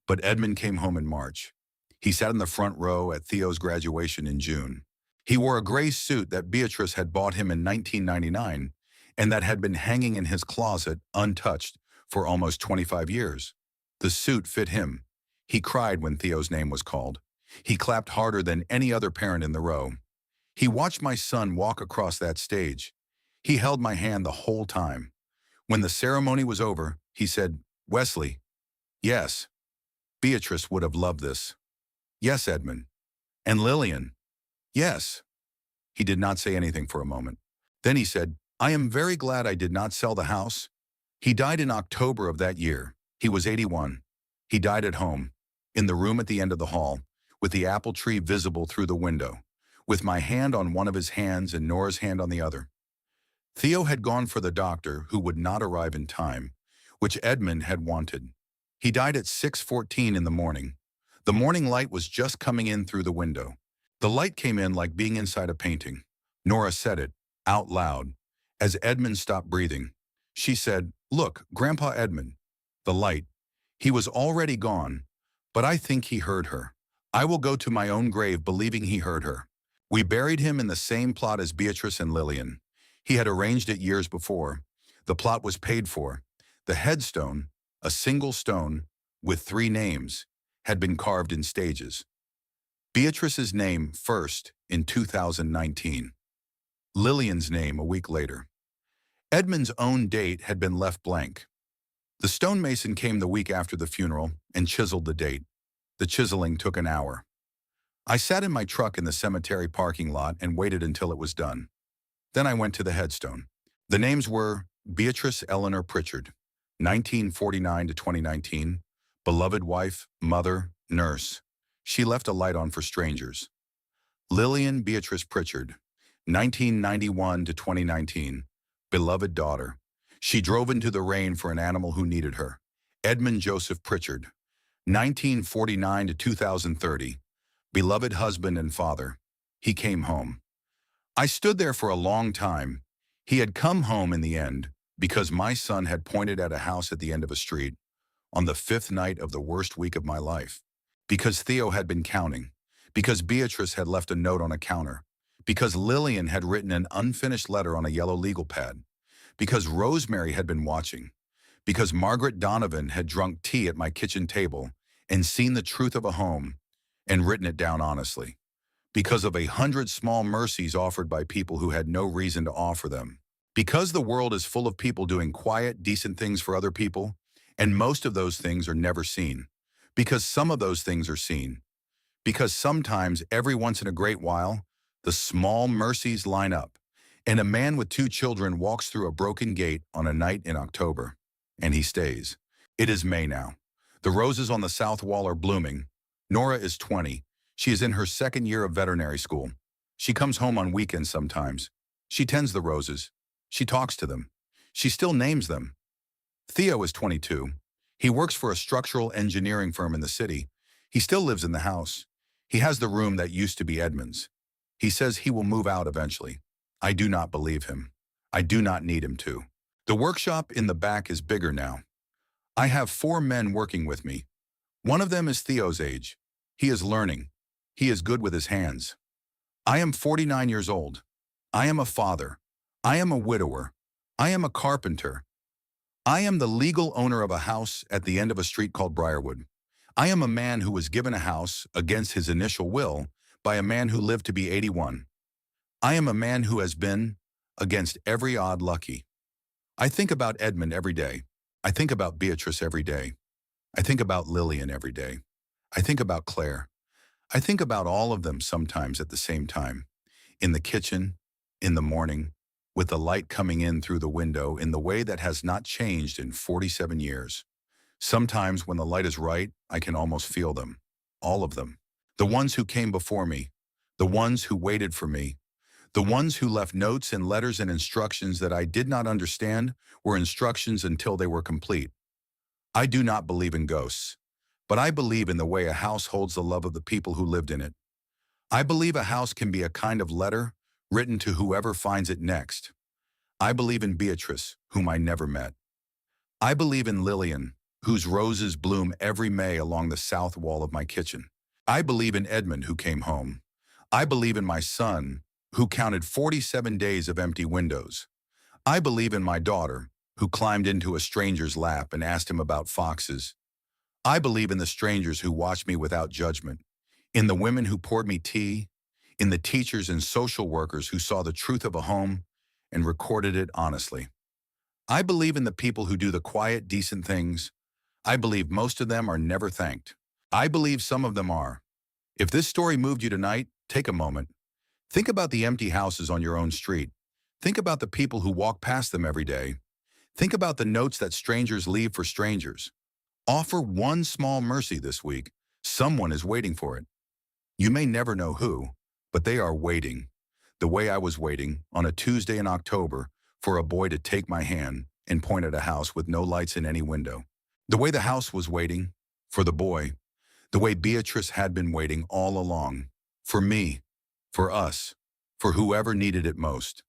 A: But Edmund came home in March. He sat in the front row at Theo's graduation in June. He wore a gray suit that Beatrice had bought him in 1999 and that had been hanging in his closet untouched for almost 25 years. The suit fit him. He cried when Theo's name was called. He clapped harder than any other parent in the row. He watched my son walk across that stage. He held my hand the whole time. When the ceremony was over, he said, "Wesley." "Yes." Beatrice would have loved this. "Yes, Edmund." "And Lillian." "Yes." He did not say anything for a moment. Then he said, "I am very glad I did not sell the house." He died in October of that year. He was 81. He died at home, in the room at the end of the hall, with the apple tree visible through the window, with my hand on one of his hands and Nora's hand on the other. Theo had gone for the doctor, who would not arrive in time, which Edmund had wanted. He died at 6:14 in the morning. The morning light was just coming in through the window. The light came in like being inside a painting. Nora said it, out loud, as Edmund stopped breathing. She said, "Look, Grandpa Edmund." The light. He was already gone, but I think he heard her. I will go to my own grave believing he heard her. We buried him in the same plot as Beatrice and Lillian. He had arranged it years before. The plot was paid for. The headstone, a single stone, with 3 names, had been carved in stages. Beatrice's name first in 2019. Lillian's name a week later. Edmund's own date had been left blank. The stonemason came the week after the funeral and chiseled the date. The chiseling took an hour. I sat in my truck in the cemetery parking lot and waited until it was done. Then I went to the headstone. The names were Beatrice Eleanor Pritchard, 1949 to 2019, beloved wife, mother, nurse. She left a light on for strangers. Lillian Beatrice Pritchard, 1991 to 2019, beloved daughter. She drove into the rain for an animal who needed her. Edmund Joseph Pritchard, 1949 to 2030, beloved husband and father. He came home. I stood there for a long time. He had come home in the end because my son had pointed at a house at the end of a street on the 5th night of the worst week of my life. Because Theo had been counting. Because Beatrice had left a note on a counter. Because Lillian had written an unfinished letter on a yellow legal pad. Because Rosemary had been watching. Because Margaret Donovan had drunk tea at my kitchen table and seen the truth of a home and written it down honestly. Because of 100 small mercies offered by people who had no reason to offer them. Because the world is full of people doing quiet, decent things for other people, And most of those things are never seen. Because some of those things are seen. Because sometimes, every once in a great while, the small mercies line up, and a man with 2 children walks through a broken gate on a night in October. And he stays. It is May now. The roses on the south wall are blooming. Nora is 20. She is in her second year of veterinary school. She comes home on weekends sometimes. She tends the roses. She talks to them. She still names them. Theo is 22. He works for a structural engineering firm in the city. He still lives in the house. He has the room that used to be Edmund's. He says he will move out eventually. I do not believe him. I do not need him to. The workshop in the back is bigger now. I have 4 men working with me. One of them is Theo's age. He is learning. He is good with his hands. I am 49 years old. I am a father. I am a widower. I am a carpenter. I am the legal owner of a house at the end of a street called Briarwood. I am a man who was given a house against his initial will by a man who lived to be 81. I am a man who has been, against every odd, lucky. I think about Edmund every day. I think about Beatrice every day. I think about Lillian every day. I think about Claire. I think about all of them sometimes at the same time. In the kitchen, in the morning, with the light coming in through the window in the way that has not changed in 47 years. Sometimes when the light is right, I can almost feel them. All of them. The ones who came before me. The ones who waited for me. The ones who left notes and letters and instructions that I did not understand were instructions until they were complete. I do not believe in ghosts, but I believe in the way a house holds the love of the people who lived in it. I believe a house can be a kind of letter written to whoever finds it next. I believe in Beatrice, whom I never met. I believe in Lillian, whose roses bloom every May along the south wall of my kitchen. I believe in Edmund, who came home. I believe in my son, who counted 47 days of empty windows. I believe in my daughter, who climbed into a stranger's lap and asked him about foxes. I believe in the strangers who watched me without judgment, in the women who poured me tea, in the teachers and social workers who saw the truth of a home and recorded it honestly. I believe in the people who do the quiet, decent things. I believe most of them are never thanked. I believe some of them are. If this story moved you tonight, take a moment. Think about the empty houses on your own street. Think about the people who walk past them every day. Think about the notes that strangers leave for strangers. Offer one small mercy this week. Someone is waiting for it. You may never know who, but they are waiting. The way I was waiting, on a Tuesday in October, for a boy to take my hand and point at a house with no lights in any window. The way the house was waiting, for the boy. The way Beatrice had been waiting all along. For me. For us. For whoever needed it most.